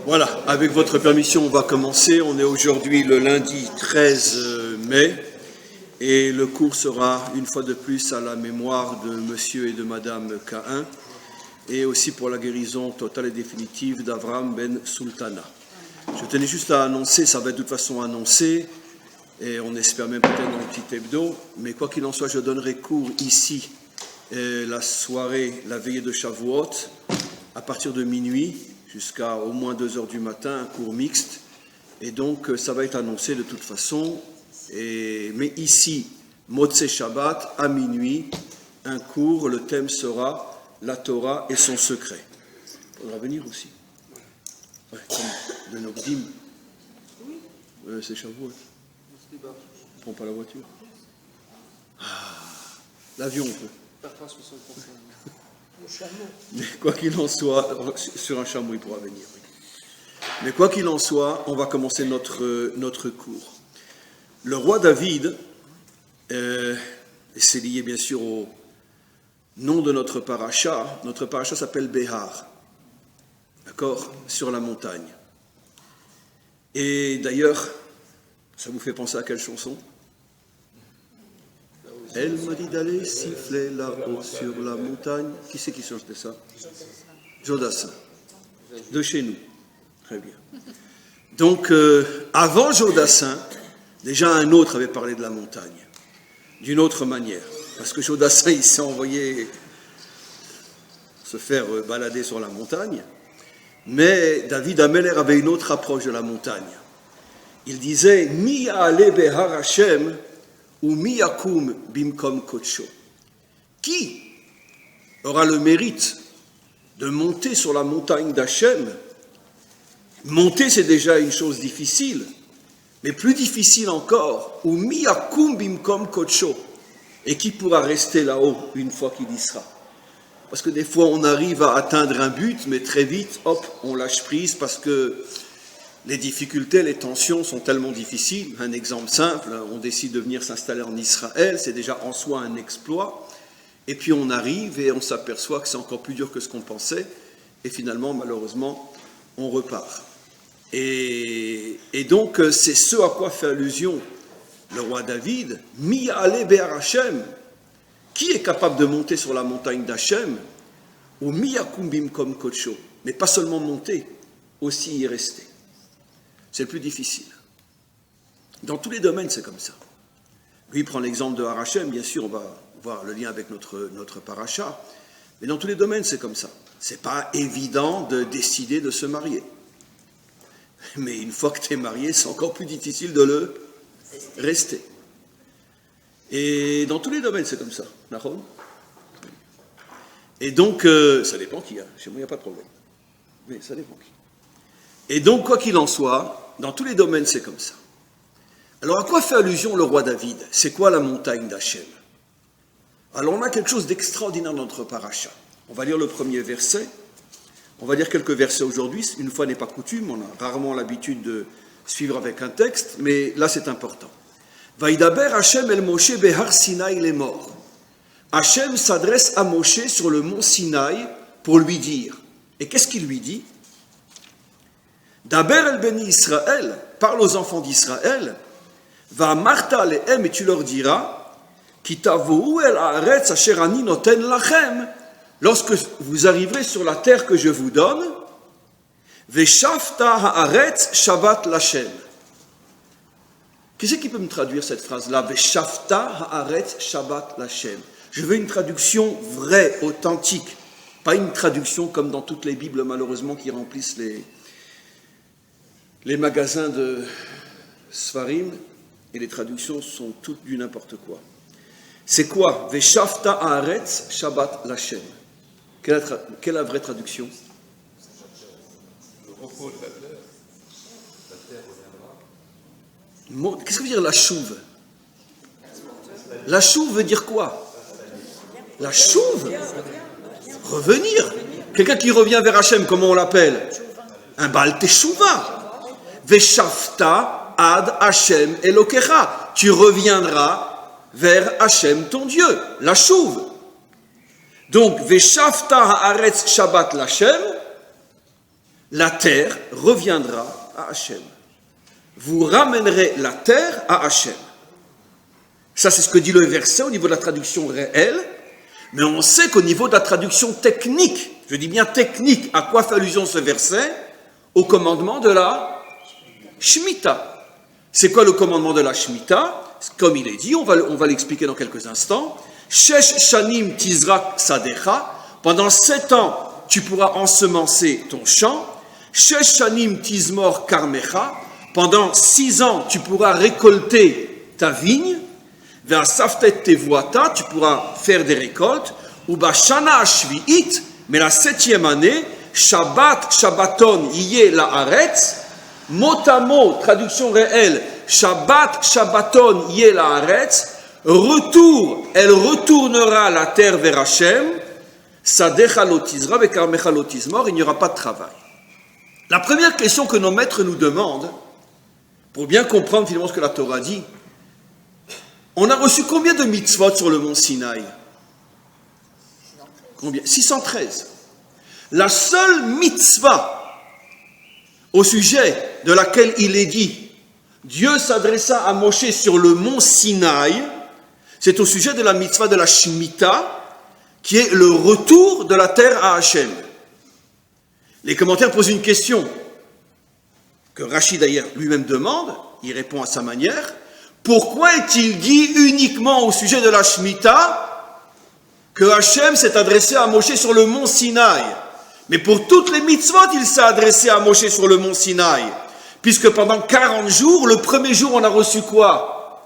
Voilà, avec votre permission, on va commencer. On est aujourd'hui le lundi 13 mai et le cours sera une fois de plus à la mémoire de monsieur et de madame Caïn et aussi pour la guérison totale et définitive d'Avram ben Sultana. Je tenais juste à annoncer, ça va être de toute façon annoncé et on espère même peut-être dans le petit hebdo, mais quoi qu'il en soit, je donnerai cours ici la soirée, la veillée de Shavuot à partir de minuit jusqu'à au moins 2 heures du matin, un cours mixte. Et donc, ça va être annoncé de toute façon. Mais ici, Motzei Shabbat, à minuit, un cours, le thème sera la Torah et son secret. Il faudra venir aussi. Ouais, comme de Nogdim. Oui. C'est Shavuot. On ne prend pas la voiture. L'avion, on peut. Mais quoi qu'il en soit, sur un chameau, il pourra venir. Mais quoi qu'il en soit, on va commencer notre cours. Le roi David, et c'est lié bien sûr au nom de notre paracha s'appelle Béhar, d'accord, sur la montagne. Et d'ailleurs, ça vous fait penser à quelle chanson ? Elle m'a dit d'aller siffler là-haut sur la montagne. Qui c'est qui chantait ça ? Jodassin. De chez nous. Très bien. Donc, avant Jodassin, déjà un autre avait parlé de la montagne. D'une autre manière. Parce que Jodassin, il s'est envoyé se faire balader sur la montagne. Mais David Ameller avait une autre approche de la montagne. Il disait « Mi ya'ale behar Hashem » ou miyakum bimkom kodsho. Qui aura le mérite de monter sur la montagne d'Hachem? Monter, c'est déjà une chose difficile, mais plus difficile encore, ou miyakum bimkom kodsho. Et qui pourra rester là-haut une fois qu'il y sera? Parce que des fois, on arrive à atteindre un but, mais très vite, hop, on lâche prise parce que les difficultés, les tensions sont tellement difficiles. Un exemple simple, on décide de venir s'installer en Israël, c'est déjà en soi un exploit. Et puis on arrive et on s'aperçoit que c'est encore plus dur que ce qu'on pensait. Et finalement, malheureusement, on repart. Et donc, c'est ce à quoi fait allusion le roi David. Mi ya'ale behar Hashem. Qui est capable de monter sur la montagne d'Hachem? Ou mi yakum bimkom kodsho. Mais pas seulement monter, aussi y rester. C'est le plus difficile. Dans tous les domaines, c'est comme ça. Lui, il prend l'exemple de Har Hashem, bien sûr, on va voir le lien avec notre paracha, mais dans tous les domaines, c'est comme ça. C'est pas évident de décider de se marier. Mais une fois que tu es marié, c'est encore plus difficile de le rester. Et dans tous les domaines, c'est comme ça. Nahon. Et donc, ça dépend qui. Chez moi, il n'y a pas de problème. Mais ça dépend qui. Et donc, quoi qu'il en soit, dans tous les domaines, c'est comme ça. Alors, à quoi fait allusion le roi David? C'est quoi la montagne d'Hachem? Alors, on a quelque chose d'extraordinaire dans notre paracha. On va lire le premier verset. On va lire quelques versets aujourd'hui. Une fois n'est pas coutume, on a rarement l'habitude de suivre avec un texte, mais là, c'est important. Vaïdaber Hachem el Moshe behar Sinaï les morts. Hachem s'adresse à Moshe sur le mont Sinaï pour lui dire. Et qu'est-ce qu'il lui dit? Daber el Beni Israël, parle aux enfants d'Israël, va marta lehem, et tu leur diras, kitavou el haaretz asher ani noten lachem, lorsque vous arriverez sur la terre que je vous donne, veshavta haaretz shabbat lachem. Qui c'est qui peut me traduire cette phrase-là? Veshavta haaretz shabbat lachem. Je veux une traduction vraie, authentique, pas une traduction comme dans toutes les Bibles malheureusement qui remplissent les magasins de Sfarim, et les traductions sont toutes du n'importe quoi. C'est quoi? Veshavta haaretz shabbat lachem. Quelle est la vraie traduction? Le repos de la terre. La terre reviendra. Qu'est-ce que veut dire la chouve? La chouve veut dire quoi? La chouve? Revenir. Quelqu'un qui revient vers Hachem, comment on l'appelle? Un Baal Teshuvah. Veshavta ad Hashem Elokecha. Tu reviendras vers Hachem ton Dieu, la chouve. Donc, Veshavta haaretz Shabbat l'Hachem, la terre reviendra à Hachem. Vous ramènerez la terre à Hachem. Ça, c'est ce que dit le verset au niveau de la traduction réelle, mais on sait qu'au niveau de la traduction technique, je dis bien technique, à quoi fait allusion ce verset? Au commandement de la Shemitah. C'est quoi le commandement de la Shemitah? Comme il est dit, on va l'expliquer dans quelques instants. Shesh shanim tizrak sadecha. Pendant 7 ans, tu pourras ensemencer ton champ. Shesh shanim tizmor karmecha. Pendant 6 ans, tu pourras récolter ta vigne. Vers saftet tevoata, tu pourras faire des récoltes. Ou bashana ashvi'it, mais la 7e année, Shabbat, Shabbaton, yé la haaretz, mot à mot, traduction réelle, Shabbat, Shabbaton, yé la haaretz, retour, elle retournera la terre vers Hachem, Sadecha lotizra, vekarmecha lotizmor, il n'y aura pas de travail. La première question que nos maîtres nous demandent, pour bien comprendre finalement ce que la Torah dit, on a reçu combien de mitzvot sur le mont Sinaï? Combien? 613. La seule mitzvah au sujet de laquelle il est dit Dieu s'adressa à Moshe sur le mont Sinaï, c'est au sujet de la mitzvah de la Shemitah, qui est le retour de la terre à Hachem. Les commentaires posent une question que Rashi d'ailleurs lui-même demande, il répond à sa manière. Pourquoi est-il dit uniquement au sujet de la Shemitah que Hachem s'est adressé à Moshe sur le mont Sinaï? Mais pour toutes les mitzvot, il s'est adressé à Moshe sur le mont Sinaï. Puisque pendant 40 jours, le premier jour, on a reçu quoi?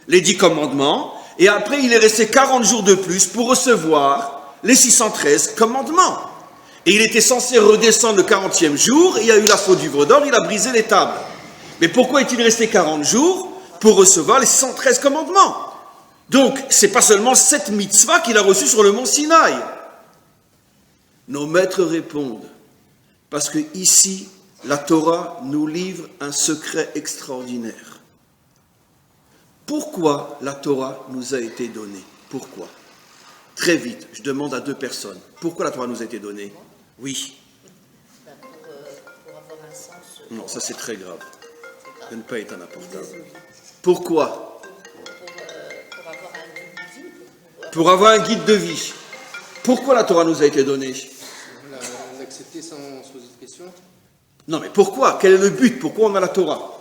Les 10 commandements. Et après, il est resté 40 jours de plus pour recevoir les 613 commandements. Et il était censé redescendre le 40e jour. Il y a eu la faute du veau d'or, il a brisé les tables. Mais pourquoi est-il resté 40 jours pour recevoir les 613 commandements? Donc, ce n'est pas seulement cette mitzvah qu'il a reçue sur le mont Sinaï. Nos maîtres répondent, parce que ici, la Torah nous livre un secret extraordinaire. Pourquoi la Torah nous a été donnée? Pourquoi? Très vite, je demande à 2 personnes. Pourquoi la Torah nous a été donnée? Oui. Pour avoir un sens. Non, ça c'est très grave. De ne pas être un apportable. Pourquoi? Pour avoir un guide de vie. Pour avoir un guide de vie. Pourquoi la Torah nous a été donnée? L'accepter sans se poser de questions. Non, mais pourquoi? Quel est le but? Pourquoi on a la Torah?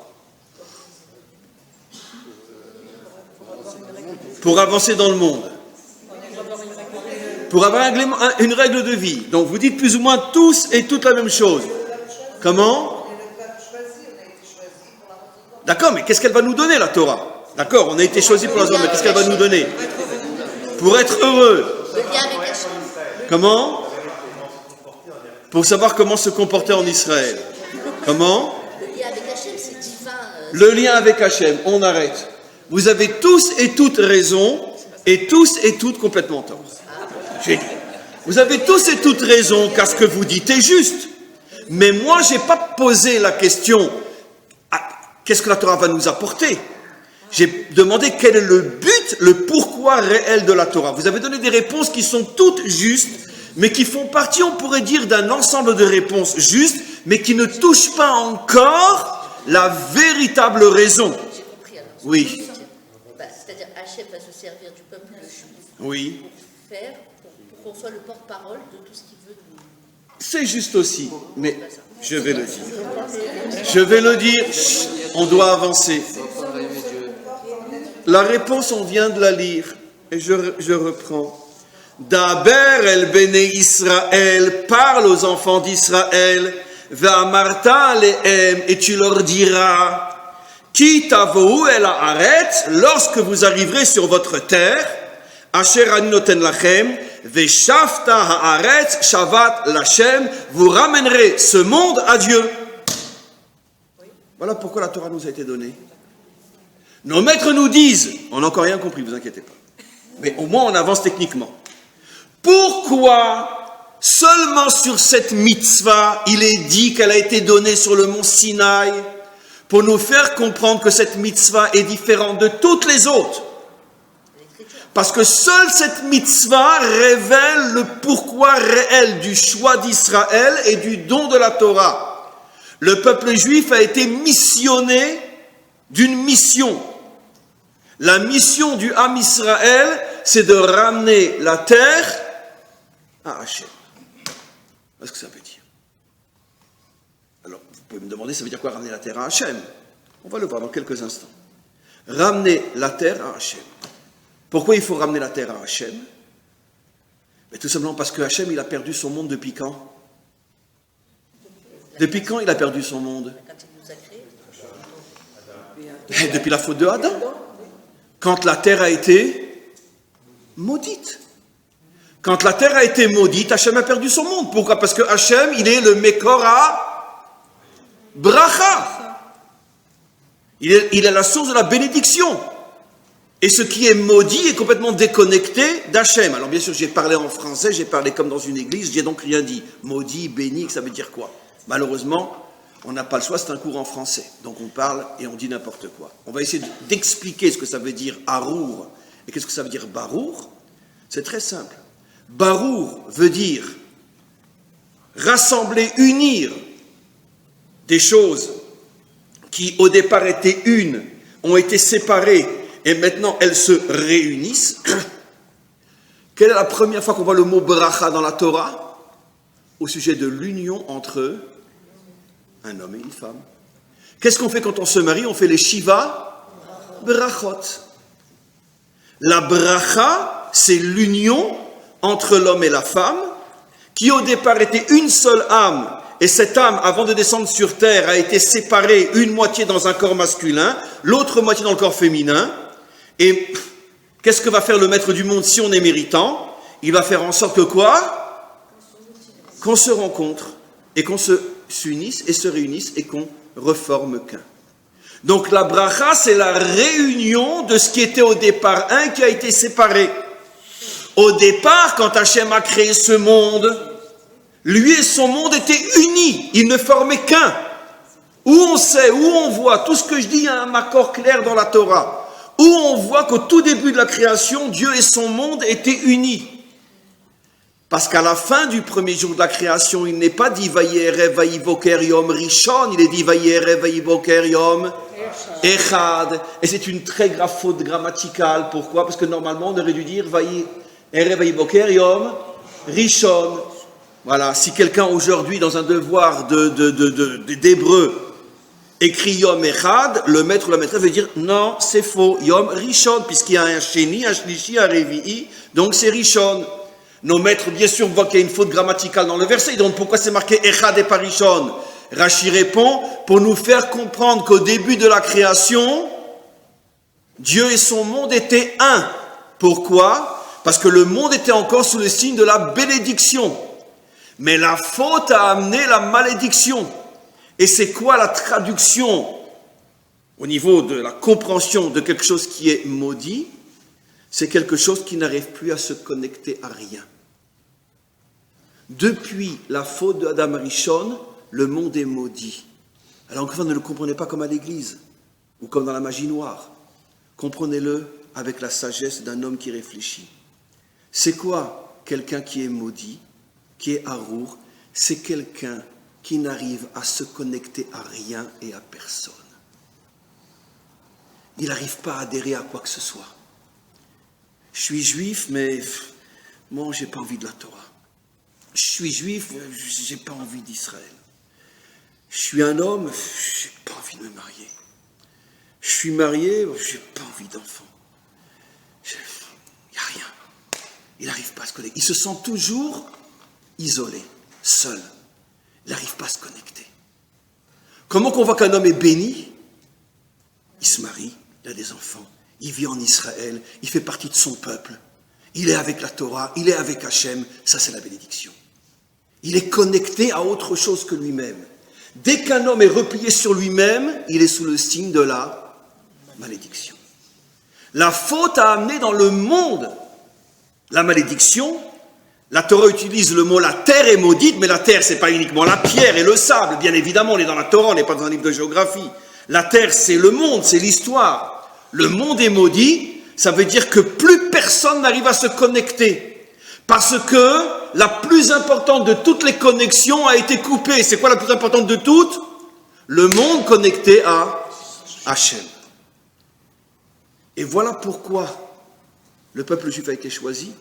Pour avancer dans le monde. Pour avoir une règle de vie. Donc vous dites plus ou moins tous et toutes la même chose. Comment? D'accord, mais qu'est-ce qu'elle va nous donner, la Torah? D'accord, on a été choisi pour la Torah, mais qu'est-ce qu'elle va nous donner? Pour être heureux. Le lien avec Hachem. Comment? Pour savoir comment se comporter en Israël. Comment? Le lien avec Hachem, c'est divin. Le lien avec Hachem, on arrête. Vous avez tous et toutes raison, et tous et toutes complètement tort. J'ai dit. Vous avez tous et toutes raison, car ce que vous dites est juste. Mais moi, je n'ai pas posé la question, qu'est-ce que la Torah va nous apporter? J'ai demandé quel est le but, le pourquoi réel de la Torah. Vous avez donné des réponses qui sont toutes justes, mais qui font partie, on pourrait dire, d'un ensemble de réponses justes, mais qui ne touchent pas encore la véritable raison. J'ai compris alors. Oui. C'est-à-dire Hachem va se servir du peuple juif Oui. pour faire, pour qu'on soit le porte-parole de tout ce qu'il veut nous. C'est juste aussi, mais je vais le dire. Je vais le dire, chut, on doit avancer. La réponse, on vient de la lire, et je reprends. Daber el bene Israël, parle aux enfants d'Israël, ve'amarta alehem, et tu leur diras, Ki tavou el haaretz, lorsque vous arriverez sur votre terre, asher ani noten lachem, ve'shavta haaretz shavat lachem, vous ramènerez ce monde à Dieu. Voilà pourquoi la Torah nous a été donnée. Nos maîtres nous disent, on n'a encore rien compris, vous inquiétez pas, mais au moins on avance techniquement. Pourquoi seulement sur cette mitzvah, il est dit qu'elle a été donnée sur le mont Sinaï, pour nous faire comprendre que cette mitzvah est différente de toutes les autres. Parce que seule cette mitzvah révèle le pourquoi réel du choix d'Israël et du don de la Torah. Le peuple juif a été missionné d'une mission. La mission du Ham Israël, c'est de ramener la terre à Hachem. Qu'est-ce que ça veut dire? Alors, vous pouvez me demander, ça veut dire quoi ramener la terre à Hachem? On va le voir dans quelques instants. Ramener la terre à Hachem. Pourquoi il faut ramener la terre à Hachem? Mais tout simplement parce que Hachem, il a perdu son monde depuis quand? Depuis quand il a perdu son monde? Quand il nous a créés. Depuis la faute de Adam. Quand la terre a été maudite. Quand la terre a été maudite, Hachem a perdu son monde. Pourquoi? Parce que Hachem, il est le Mekor à Bracha. Il est la source de la bénédiction. Et ce qui est maudit est complètement déconnecté d'Hachem. Alors bien sûr, j'ai parlé en français, j'ai parlé comme dans une église, j'ai donc rien dit. Maudit, béni, ça veut dire quoi? Malheureusement, on n'a pas le choix, c'est un cours en français. Donc on parle et on dit n'importe quoi. On va essayer d'expliquer ce que ça veut dire Arour et qu'est-ce que ça veut dire Barour. C'est très simple. Barour veut dire rassembler, unir des choses qui au départ étaient une, ont été séparées et maintenant elles se réunissent. Quelle est la première fois qu'on voit le mot bracha dans la Torah? Au sujet de l'union entre un homme et une femme. Qu'est-ce qu'on fait quand on se marie? On fait les shiva brachot. La bracha, c'est l'union entre l'homme et la femme, qui au départ était une seule âme, et cette âme, avant de descendre sur terre, a été séparée, une moitié dans un corps masculin, l'autre moitié dans le corps féminin. Et qu'est-ce que va faire le maître du monde si on est méritant? Il va faire en sorte que quoi? Qu'on se rencontre, et qu'on s'unisse et se réunisse, et qu'on reforme qu'un. Donc la bracha, c'est la réunion de ce qui était au départ un qui a été séparé. Au départ, quand Hachem a créé ce monde, lui et son monde étaient unis, ils ne formaient qu'un. Où on sait, où on voit, tout ce que je dis, il y a un accord clair dans la Torah, où on voit qu'au tout début de la création, Dieu et son monde étaient unis. Parce qu'à la fin du premier jour de la création, il n'est pas dit Vayerev Vayivoker Yom Rishon, il est dit Vayerev Vayivoker Yom Echad. Et c'est une très grave faute grammaticale. Pourquoi? Parce que normalement, on aurait dû dire Vayerev Vayivoker Yom Rishon. Voilà, si quelqu'un aujourd'hui, dans un devoir d'hébreu, écrit Yom Echad, le maître ou la maîtresse veut dire non, c'est faux, Yom Rishon, puisqu'il y a un Sheni, un Shlishi, un Revi'i, donc c'est Rishon. Nos maîtres, bien sûr, voient qu'il y a une faute grammaticale dans le verset. Donc, pourquoi c'est marqué Echad et Parishon? Rashi répond, pour nous faire comprendre qu'au début de la création, Dieu et son monde étaient un. Pourquoi? Parce que le monde était encore sous le signe de la bénédiction. Mais la faute a amené la malédiction. Et c'est quoi la traduction au niveau de la compréhension de quelque chose qui est maudit? C'est quelque chose qui n'arrive plus à se connecter à rien. Depuis la faute de Adam Rishon, le monde est maudit. Alors encore ne le comprenez pas comme à l'église, ou comme dans la magie noire. Comprenez-le avec la sagesse d'un homme qui réfléchit. C'est quoi quelqu'un qui est maudit, qui est Arour? C'est quelqu'un qui n'arrive à se connecter à rien et à personne. Il n'arrive pas à adhérer à quoi que ce soit. Je suis juif, mais moi, j'ai pas envie de la Torah. Je suis juif, j'ai pas envie d'Israël. Je suis un homme, j'ai pas envie de me marier. Je suis marié, j'ai pas envie d'enfant. Il n'y a rien. Il n'arrive pas à se connecter. Il se sent toujours isolé, seul. Il n'arrive pas à se connecter. Comment qu'on voit qu'un homme est béni? Il se marie, il a des enfants. Il vit en Israël, il fait partie de son peuple. Il est avec la Torah, il est avec Hachem, ça c'est la bénédiction. Il est connecté à autre chose que lui-même. Dès qu'un homme est replié sur lui-même, il est sous le signe de la malédiction. La faute a amené dans le monde la malédiction. La Torah utilise le mot « la terre est maudite », mais la terre, c'est pas uniquement la pierre et le sable. Bien évidemment, on est dans la Torah, on n'est pas dans un livre de géographie. La terre, c'est le monde, c'est l'histoire. Le monde est maudit ça veut dire que plus personne n'arrive à se connecter. Parce que la plus importante de toutes les connexions a été coupée. C'est quoi la plus importante de toutes? Le monde connecté à Hachem. Et voilà pourquoi le peuple juif a été choisi.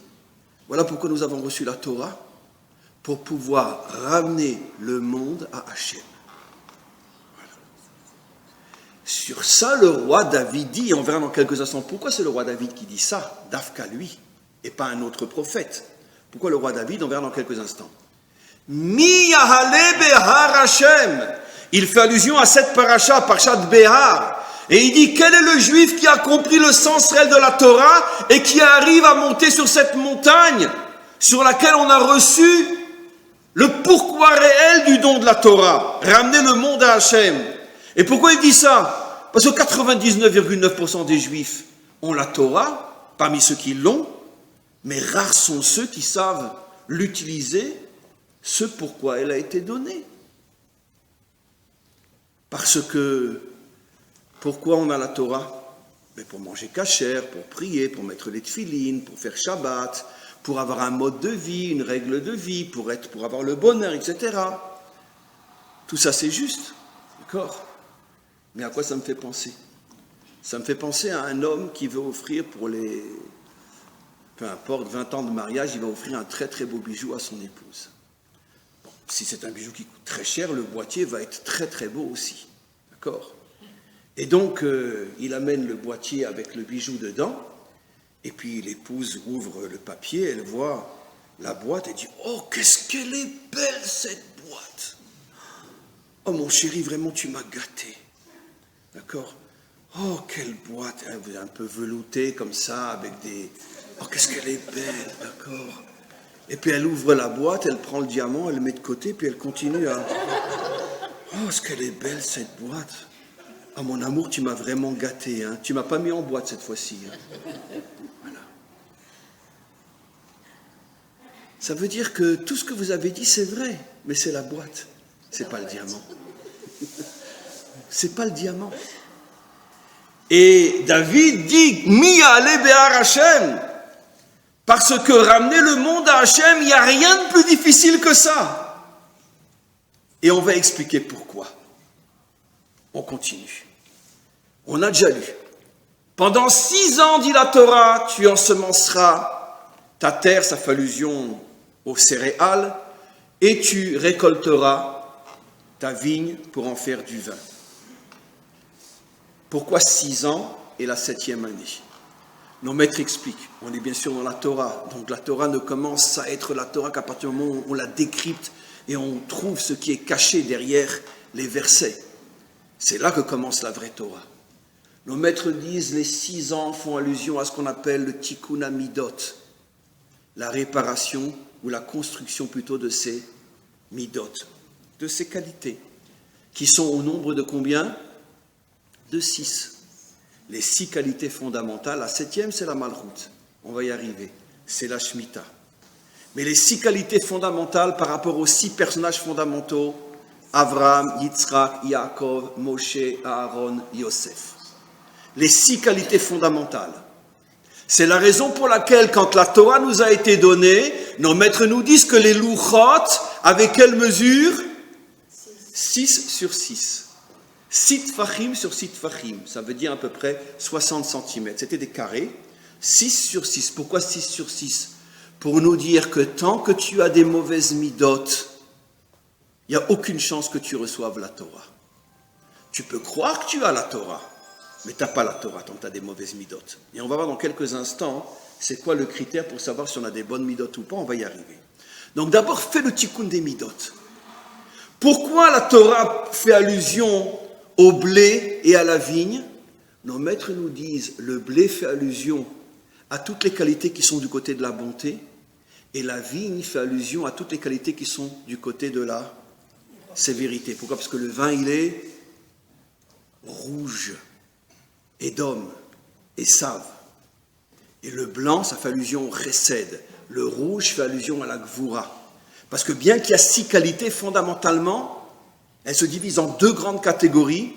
Voilà pourquoi nous avons reçu la Torah, pour pouvoir ramener le monde à Hachem. Voilà. Sur ça, le roi David dit, et on verra dans quelques instants, pourquoi c'est le roi David qui dit ça, d'Afka lui, et pas un autre prophète. Pourquoi le roi David? On verra dans quelques instants. Mi yahale behar Hachem. Il fait allusion à cette paracha, parashat Behar. Et il dit, quel est le juif qui a compris le sens réel de la Torah et qui arrive à monter sur cette montagne sur laquelle on a reçu le pourquoi réel du don de la Torah, ramener le monde à Hachem. Et pourquoi il dit ça? Parce que 99,9% des juifs ont la Torah, parmi ceux qui l'ont, mais rares sont ceux qui savent l'utiliser, ce pourquoi elle a été donnée. Parce que, pourquoi on a la Torah? Mais pour manger kasher, pour prier, pour mettre les tefilines, pour faire Shabbat, pour avoir un mode de vie, une règle de vie, pour avoir le bonheur, etc. Tout ça c'est juste, d'accord? Mais à quoi ça me fait penser? Ça me fait penser à un homme qui veut offrir pour les, peu importe, 20 ans de mariage, il va offrir un très très beau bijou à son épouse. Bon, si c'est un bijou qui coûte très cher, le boîtier va être très très beau aussi, d'accord? Et donc, il amène le boîtier avec le bijou dedans, et puis l'épouse ouvre le papier, elle voit la boîte, et dit « Oh, qu'est-ce qu'elle est belle, cette boîte !»« Oh, mon chéri, vraiment, tu m'as gâté. » D'accord? « Oh, quelle boîte, hein, un peu veloutée, comme ça, avec des... Oh, qu'est-ce qu'elle est belle, d'accord ?» Et puis elle ouvre la boîte, elle prend le diamant, elle le met de côté, puis elle continue à... « Oh, est-ce qu'elle est belle, cette boîte !» « Ah, mon amour, tu m'as vraiment gâté, hein. Tu m'as pas mis en boîte cette fois-ci. Hein. » Voilà. Ça veut dire que tout ce que vous avez dit, c'est vrai, mais c'est la boîte, c'est pas le diamant. C'est pas le diamant. Et David dit, Mi ale behar Hachem, parce que ramener le monde à Hachem, il n'y a rien de plus difficile que ça. Et on va expliquer pourquoi. On continue. On a déjà lu. Pendant 6 ans, dit la Torah, tu ensemenceras ta terre, ça fait allusion aux céréales, et tu récolteras ta vigne pour en faire du vin. Pourquoi 6 ans et la 7e année? Nos maîtres expliquent. On est bien sûr dans la Torah. Donc la Torah ne commence à être la Torah qu'à partir du moment où on la décrypte et on trouve ce qui est caché derrière les versets. C'est là que commence la vraie Torah. Nos maîtres disent les 6 ans font allusion à ce qu'on appelle le tikkun hamidot, la réparation ou la construction plutôt de ces midot, de ces qualités, qui sont au nombre de combien? De 6. Les 6 qualités fondamentales. La 7e, c'est la malroute. On va y arriver. C'est la Shemitah. Mais les 6 qualités fondamentales par rapport aux 6 personnages fondamentaux, Avraham, Yitzhak, Yaakov, Moshe, Aaron, Yosef. Les 6 qualités fondamentales. C'est la raison pour laquelle, quand la Torah nous a été donnée, nos maîtres nous disent que les louchot, avec quelle mesure? 6 sur 6. 6 tfachim sur 6 tfachim. Ça veut dire à peu près 60 cm. C'était des carrés. 6 sur 6. Pourquoi 6 sur 6? Pour nous dire que tant que tu as des mauvaises midotes, il n'y a aucune chance que tu reçoives la Torah. Tu peux croire que tu as la Torah, mais tu n'as pas la Torah tant que tu as des mauvaises midotes. Et on va voir dans quelques instants, c'est quoi le critère pour savoir si on a des bonnes midotes ou pas, on va y arriver. Donc d'abord, fais le tikkun des midotes. Pourquoi la Torah fait allusion au blé et à la vigne? Nos maîtres nous disent, le blé fait allusion à toutes les qualités qui sont du côté de la bonté, et la vigne fait allusion à toutes les qualités qui sont du côté de la sévérité. Pourquoi? Parce que le vin, il est rouge, édom, esav. Et le blanc, ça fait allusion au chesed. Le rouge fait allusion à la gvoura. Parce que bien qu'il y a 6 qualités, fondamentalement, elles se divisent en 2 grandes catégories.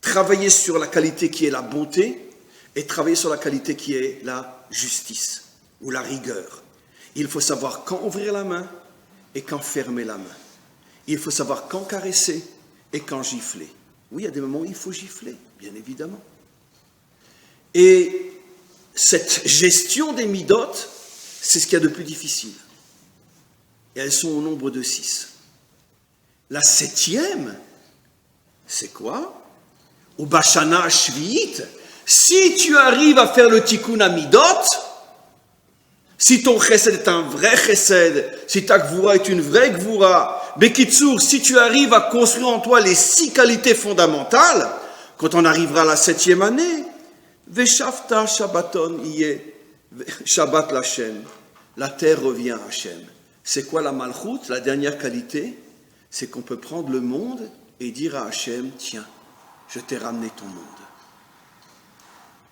Travailler sur la qualité qui est la bonté, et travailler sur la qualité qui est la justice ou la rigueur. Il faut savoir quand ouvrir la main et quand fermer la main. Il faut savoir quand caresser et quand gifler. Oui, il y a des moments où il faut gifler, bien évidemment. Et cette gestion des midotes, c'est ce qu'il y a de plus difficile. Et elles sont au nombre de 6. La 7e, c'est quoi? Au Bashana Shvi'it, si tu arrives à faire le tikkun amidot, si ton chesed est un vrai chesed, si ta gvura est une vraie gvura, Bekitsour, si tu arrives à construire en toi les 6 qualités fondamentales, quand on arrivera à la 7e année, Veshavta Shabbaton Iye, Shabbat l'Hashem, la terre revient à Hachem. C'est quoi la malchut? La dernière qualité, c'est qu'on peut prendre le monde et dire à Hachem, tiens, je t'ai ramené ton monde.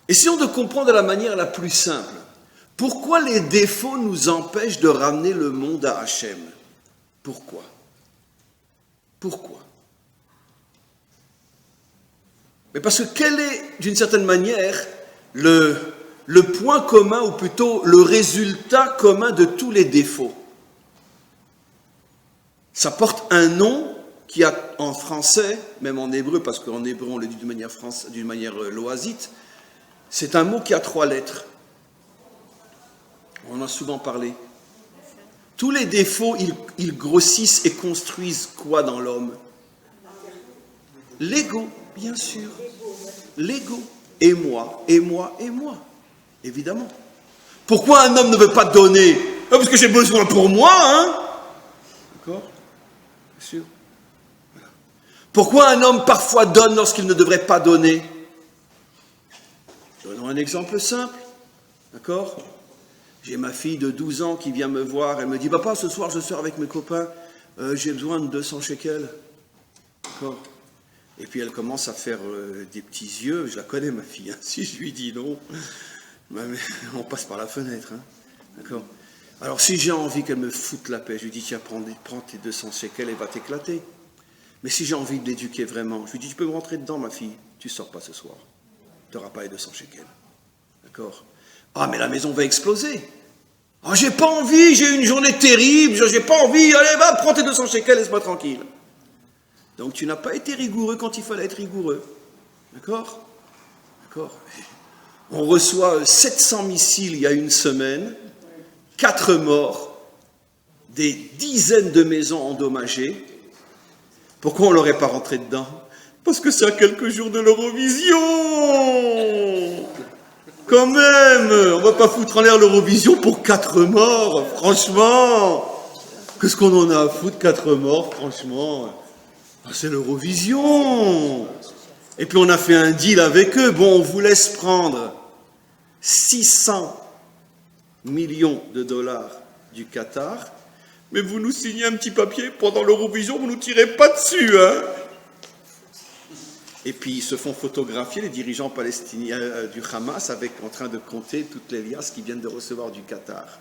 Essayons de comprendre de la manière la plus simple. Pourquoi les défauts nous empêchent de ramener le monde à Hachem? Pourquoi? Pourquoi? Mais parce que quel est, d'une certaine manière, le point commun, ou plutôt le résultat commun de tous les défauts? Ça porte un nom qui a en français, même en hébreu, parce qu'en hébreu on le dit d'une manière loasite, c'est un mot qui a 3 lettres. On en a souvent parlé. Tous les défauts, ils grossissent et construisent quoi dans l'homme? L'ego, bien sûr. L'ego. Et moi, et moi, et moi. Évidemment. Pourquoi un homme ne veut pas donner? Parce que j'ai besoin pour moi, hein? D'accord? Bien sûr. Voilà. Pourquoi un homme parfois donne lorsqu'il ne devrait pas donner? Donnons un exemple simple. D'accord? J'ai ma fille de 12 ans qui vient me voir, elle me dit « Papa, ce soir je sors avec mes copains, j'ai besoin de 200 shekels. » D'accord? Et puis elle commence à faire des petits yeux, je la connais ma fille, hein. Si je lui dis non, on passe par la fenêtre. Hein. D'accord? Alors si j'ai envie qu'elle me foute la paix, je lui dis « Tiens, prends tes 200 shekels et va t'éclater. » Mais si j'ai envie de l'éduquer vraiment, je lui dis « Tu peux me rentrer dedans ma fille, tu sors pas ce soir. Tu n'auras pas les 200 shekels. » D'accord? Ah, mais la maison va exploser. Ah, j'ai pas envie, j'ai eu une journée terrible, j'ai pas envie, allez, va, prends tes 200 shekels, laisse-moi tranquille. Donc tu n'as pas été rigoureux quand il fallait être rigoureux. D'accord? D'accord. On reçoit 700 missiles il y a une semaine, 4 morts, des dizaines de maisons endommagées. Pourquoi on ne l'aurait pas rentré dedans? Parce que c'est à quelques jours de l'Eurovision. Quand même, on va pas foutre en l'air l'Eurovision pour 4 morts, franchement. Qu'est-ce qu'on en a à foutre, 4 morts, franchement? C'est l'Eurovision. Et puis on a fait un deal avec eux. Bon, on vous laisse prendre 600 millions de dollars du Qatar, mais vous nous signez un petit papier pendant l'Eurovision, vous nous tirez pas dessus, hein? Et puis ils se font photographier, les dirigeants palestiniens du Hamas, en train de compter toutes les liasses qu'ils viennent de recevoir du Qatar.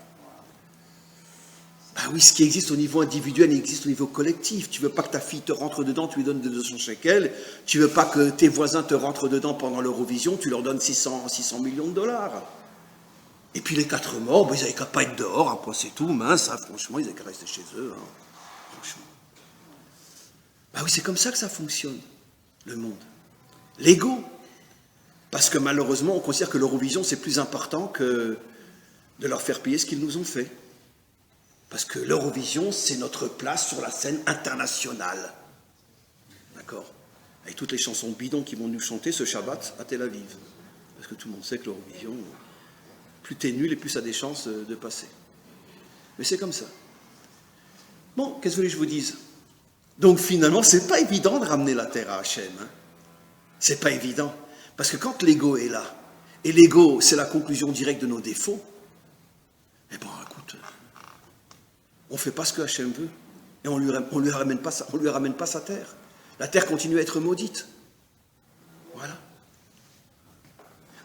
Ah oui, ce qui existe au niveau individuel, il existe au niveau collectif. Tu veux pas que ta fille te rentre dedans, tu lui donnes 200 shekels. Tu veux pas que tes voisins te rentrent dedans pendant l'Eurovision, tu leur donnes 600 millions de dollars. Et puis les 4 morts, ils n'avaient qu'à pas être dehors, après c'est tout, mince, hein, franchement, ils avaient qu'à rester chez eux. Hein, franchement. Bah oui, c'est comme ça que ça fonctionne, le monde. L'ego. Parce que malheureusement, on considère que l'Eurovision, c'est plus important que de leur faire payer ce qu'ils nous ont fait. Parce que l'Eurovision, c'est notre place sur la scène internationale. D'accord? Avec toutes les chansons bidons qui vont nous chanter ce Shabbat à Tel Aviv. Parce que tout le monde sait que l'Eurovision, plus t'es nul et plus ça a des chances de passer. Mais c'est comme ça. Bon, qu'est-ce que vous voulez que je vous dise? Donc finalement, c'est pas évident de ramener la terre à Hachem. Hein? C'est pas évident. Parce que quand l'ego est là, et l'ego, c'est la conclusion directe de nos défauts, eh bien, écoute, on ne fait pas ce que Hachem veut. Et on lui ramène pas sa terre. La terre continue à être maudite. Voilà.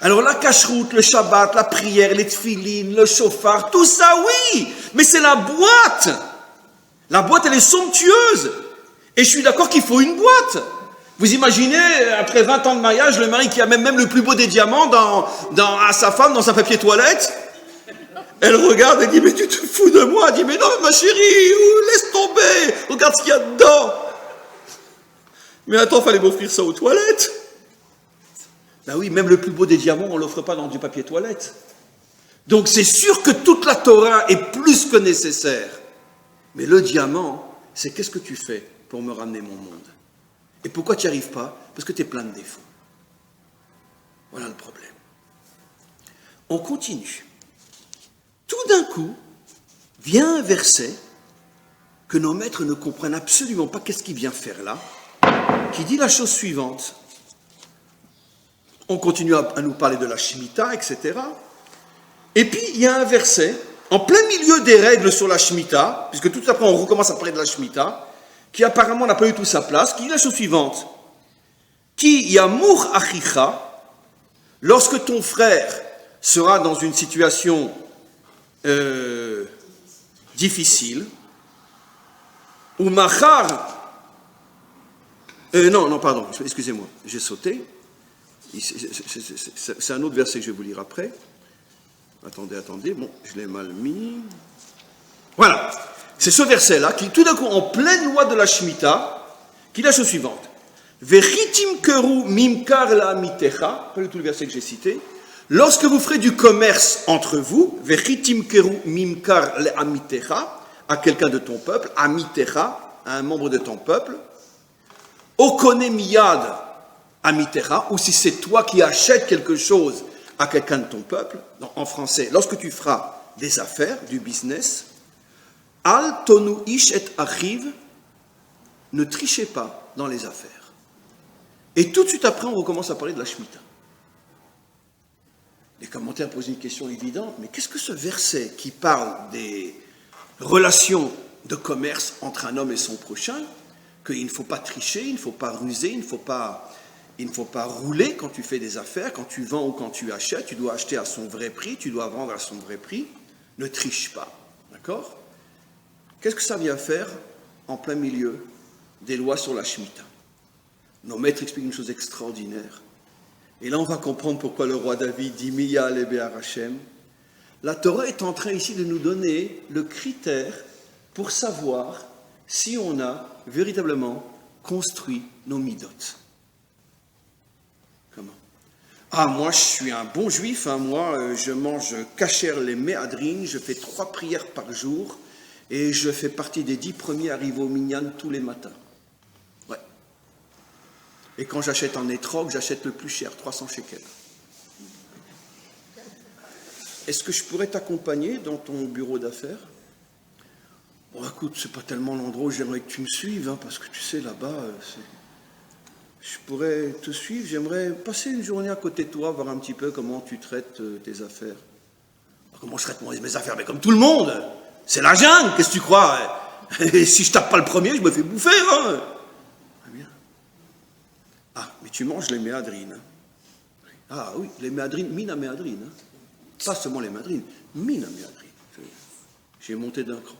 Alors la cacheroute, le Shabbat, la prière, les tfilines, le chauffard, tout ça, oui, mais c'est la boîte. La boîte, elle est somptueuse. Et je suis d'accord qu'il faut une boîte. Vous imaginez, après 20 ans de mariage, le mari qui a même le plus beau des diamants à sa femme dans sa papier toilette. Elle regarde et dit, mais tu te fous de moi? Elle dit, mais non, ma chérie, laisse tomber, regarde ce qu'il y a dedans. Mais attends, fallait m'offrir ça aux toilettes. Ben oui, même le plus beau des diamants, on ne l'offre pas dans du papier toilette. Donc c'est sûr que toute la Torah est plus que nécessaire. Mais le diamant, c'est qu'est-ce que tu fais pour me ramener mon monde? Et pourquoi tu n'y arrives pas? Parce que tu es plein de défauts. Voilà le problème. On continue. Tout d'un coup, vient un verset que nos maîtres ne comprennent absolument pas qu'est-ce qu'il vient faire là, qui dit la chose suivante. On continue à nous parler de la Shemitah, etc. Et puis, il y a un verset, en plein milieu des règles sur la Shemitah, puisque tout après on recommence à parler de la Shemitah, qui apparemment n'a pas eu tout sa place, qui dit la chose suivante. Ki yamur achicha, lorsque ton frère sera dans une situation difficile, ou machar, pardon, excusez-moi, j'ai sauté. C'est un autre verset que je vais vous lire après. Attendez, bon, je l'ai mal mis. Voilà, c'est ce verset-là qui, tout d'un coup, en pleine loi de la Shemitah, qui dit la chose suivante. Vechitim keru mimkar la amitecha, pas du tout le verset que j'ai cité. Lorsque vous ferez du commerce entre vous, vechitim keru mimkar la amitecha, à quelqu'un de ton peuple, amitecha, à un membre de ton peuple, okone miyad amitecha, ou si c'est toi qui achètes quelque chose à quelqu'un de ton peuple, en français, lorsque tu feras des affaires, du business, al tonu ish et achiv, ne trichez pas dans les affaires. Et tout de suite après, on recommence à parler de la Shemitah. Les commentaires posent une question évidente, mais qu'est-ce que ce verset qui parle des relations de commerce entre un homme et son prochain, qu'il ne faut pas tricher, il ne faut pas ruser, il ne faut pas rouler quand tu fais des affaires, quand tu vends ou quand tu achètes, tu dois acheter à son vrai prix, tu dois vendre à son vrai prix, ne triche pas, d'accord? Qu'est-ce que ça vient faire en plein milieu des lois sur la Shemitah? Nos maîtres expliquent une chose extraordinaire. Et là, on va comprendre pourquoi le roi David dit « Miya lebehar Hashem ». La Torah est en train ici de nous donner le critère pour savoir si on a véritablement construit nos midot. Comment? Ah, moi, je suis un bon juif, hein, moi, je mange kasher les méhadrines, je fais 3 prières par jour et je fais partie des 10 premiers arrivés au minyan tous les matins. Ouais. Et quand j'achète en étrog, j'achète le plus cher, 300 shekels. Est-ce que je pourrais t'accompagner dans ton bureau d'affaires? Bon, écoute, c'est pas tellement l'endroit où j'aimerais que tu me suives, hein, parce que tu sais, là-bas, je pourrais te suivre, j'aimerais passer une journée à côté de toi, voir un petit peu comment tu traites tes affaires. Comment je traite mes affaires? Mais comme tout le monde, c'est la jungle, qu'est-ce que tu crois? Et si je tape pas le premier, je me fais bouffer, hein. Très bien. Ah, mais tu manges les méhadrines. Hein. Ah oui, les méhadrines, mina méhadrines. Hein. Pas seulement les méhadrines, mina méhadrines. J'ai monté d'un cran.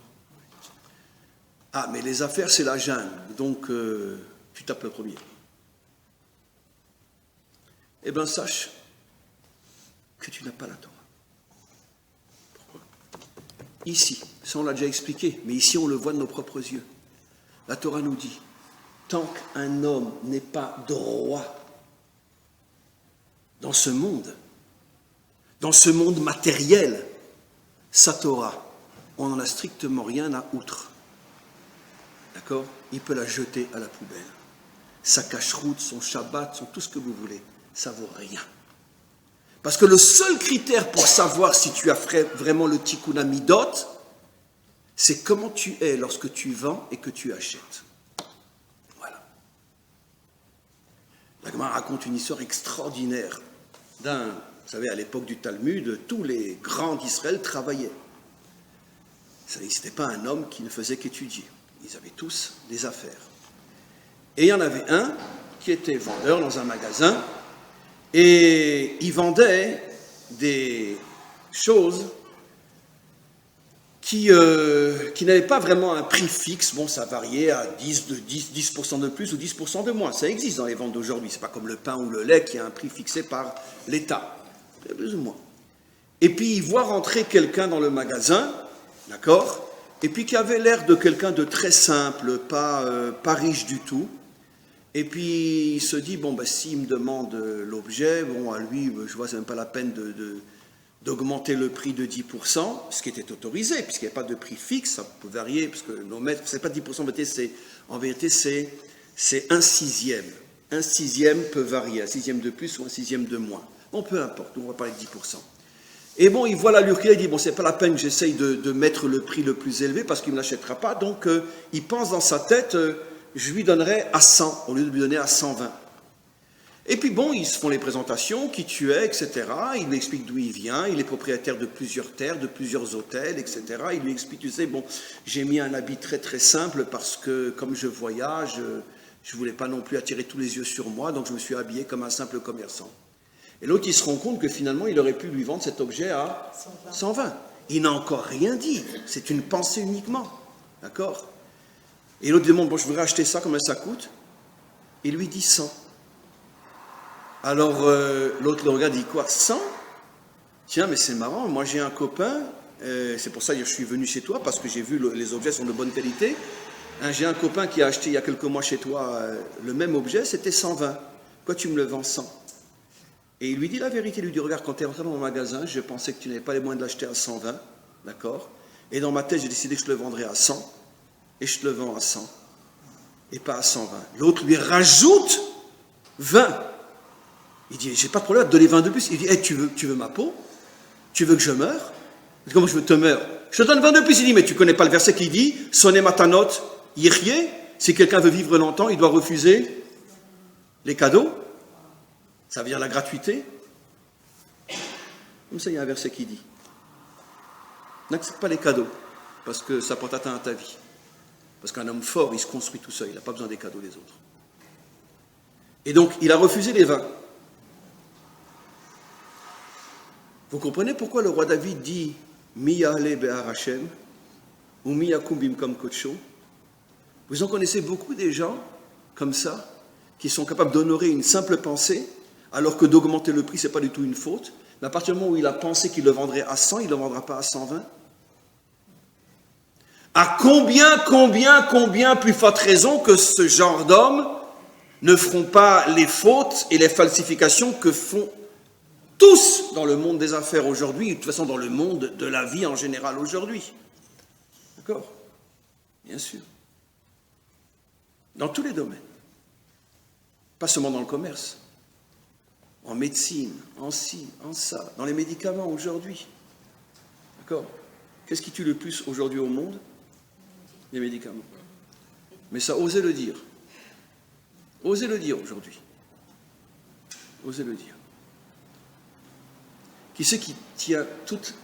Ah, mais les affaires, c'est la jungle, donc tu tapes le premier. Eh bien, sache que tu n'as pas la Torah. Pourquoi? Ici, ça on l'a déjà expliqué, mais ici on le voit de nos propres yeux. La Torah nous dit, tant qu'un homme n'est pas droit dans ce monde matériel, sa Torah, on n'en a strictement rien à outre. D'accord? Il peut la jeter à la poubelle. Sa cacheroute, son Shabbat, son tout ce que vous voulez, ça vaut rien. Parce que le seul critère pour savoir si tu as fait vraiment le tikkun hamidot, c'est comment tu es lorsque tu vends et que tu achètes. Voilà. La Gemara raconte une histoire extraordinaire d'un, vous savez, à l'époque du Talmud, tous les grands d'Israël travaillaient. Ce n'était pas un homme qui ne faisait qu'étudier. Ils avaient tous des affaires. Et il y en avait un qui était vendeur dans un magasin et il vendait des choses qui n'avait pas vraiment un prix fixe. Bon, ça variait à 10% de plus ou 10% de moins. Ça existe dans les ventes d'aujourd'hui. C'est pas comme le pain ou le lait qui a un prix fixé par l'État. Plus ou moins. Et puis, il voit rentrer quelqu'un dans le magasin, d'accord, et puis qui avait l'air de quelqu'un de très simple, pas riche du tout. Et puis, il se dit, bon, ben, s'il me demande l'objet, bon, à lui, je vois, c'est même pas la peine d'augmenter le prix de 10%, ce qui était autorisé, puisqu'il n'y avait pas de prix fixe, ça peut varier, parce que nos maîtres, c'est pas 10%, en vérité, c'est un sixième. Un sixième peut varier, un sixième de plus ou un sixième de moins. Bon, peu importe, on va parler de 10%. Et bon, il voit l'allure qu'il a, il dit, bon, c'est pas la peine que j'essaye de mettre le prix le plus élevé, parce qu'il ne me l'achètera pas, donc il pense dans sa tête, je lui donnerai à 100, au lieu de lui donner à 120. Et puis bon, ils se font les présentations, qui tu es, etc. Il lui explique d'où il vient, il est propriétaire de plusieurs terres, de plusieurs hôtels, etc. Il lui explique, tu sais, bon, j'ai mis un habit très très simple parce que comme je voyage, je ne voulais pas non plus attirer tous les yeux sur moi, donc je me suis habillé comme un simple commerçant. Et l'autre, il se rend compte que finalement, il aurait pu lui vendre cet objet à 120. Il n'a encore rien dit, c'est une pensée uniquement, d'accord? Et l'autre demande, bon, je voudrais acheter ça, combien ça coûte? Il lui dit 100. Alors, l'autre le regarde, dit quoi? 100? Tiens, mais c'est marrant, moi j'ai un copain, c'est pour ça que je suis venu chez toi, parce que j'ai vu les objets sont de bonne qualité. J'ai un copain qui a acheté il y a quelques mois chez toi le même objet, c'était 120. Pourquoi tu me le vends 100? Et il lui dit la vérité, il lui dit, regarde, quand tu es rentré dans mon magasin, je pensais que tu n'avais pas les moyens de l'acheter à 120, d'accord? Et dans ma tête, j'ai décidé que je le vendrais à 100, et je te le vends à 100, et pas à 120. L'autre lui rajoute 20. Il dit, j'ai pas de problème à te donner 20 de plus. Il dit, hey, tu veux ma peau? Tu veux que je meure? Comment je veux te meurs? Je te donne 20 de plus. Il dit, mais tu connais pas le verset qui dit, sonne matanot, yirye, si quelqu'un veut vivre longtemps, il doit refuser les cadeaux. Ça veut dire la gratuité. Comme ça, il y a un verset qui dit, n'accepte pas les cadeaux, parce que ça porte atteinte à ta vie. Parce qu'un homme fort, il se construit tout seul, il n'a pas besoin des cadeaux des autres. Et donc, il a refusé les 20. Vous comprenez pourquoi le roi David dit Miyale Be'ar Hashem ou Miyakum Bimkom Kodsho? Vous en connaissez beaucoup des gens comme ça qui sont capables d'honorer une simple pensée alors que d'augmenter le prix, ce n'est pas du tout une faute. Mais à partir du moment où il a pensé qu'il le vendrait à 100, il ne le vendra pas à 120. À combien plus forte raison que ce genre d'hommes ne feront pas les fautes et les falsifications que font tous dans le monde des affaires aujourd'hui, et de toute façon dans le monde de la vie en général aujourd'hui. D'accord? Bien sûr. Dans tous les domaines. Pas seulement dans le commerce. En médecine, en ci, en ça, dans les médicaments aujourd'hui. D'accord? Qu'est-ce qui tue le plus aujourd'hui au monde? Les médicaments. Mais ça, osez le dire. Osez le dire aujourd'hui. Osez le dire. Qui c'est qui tient toute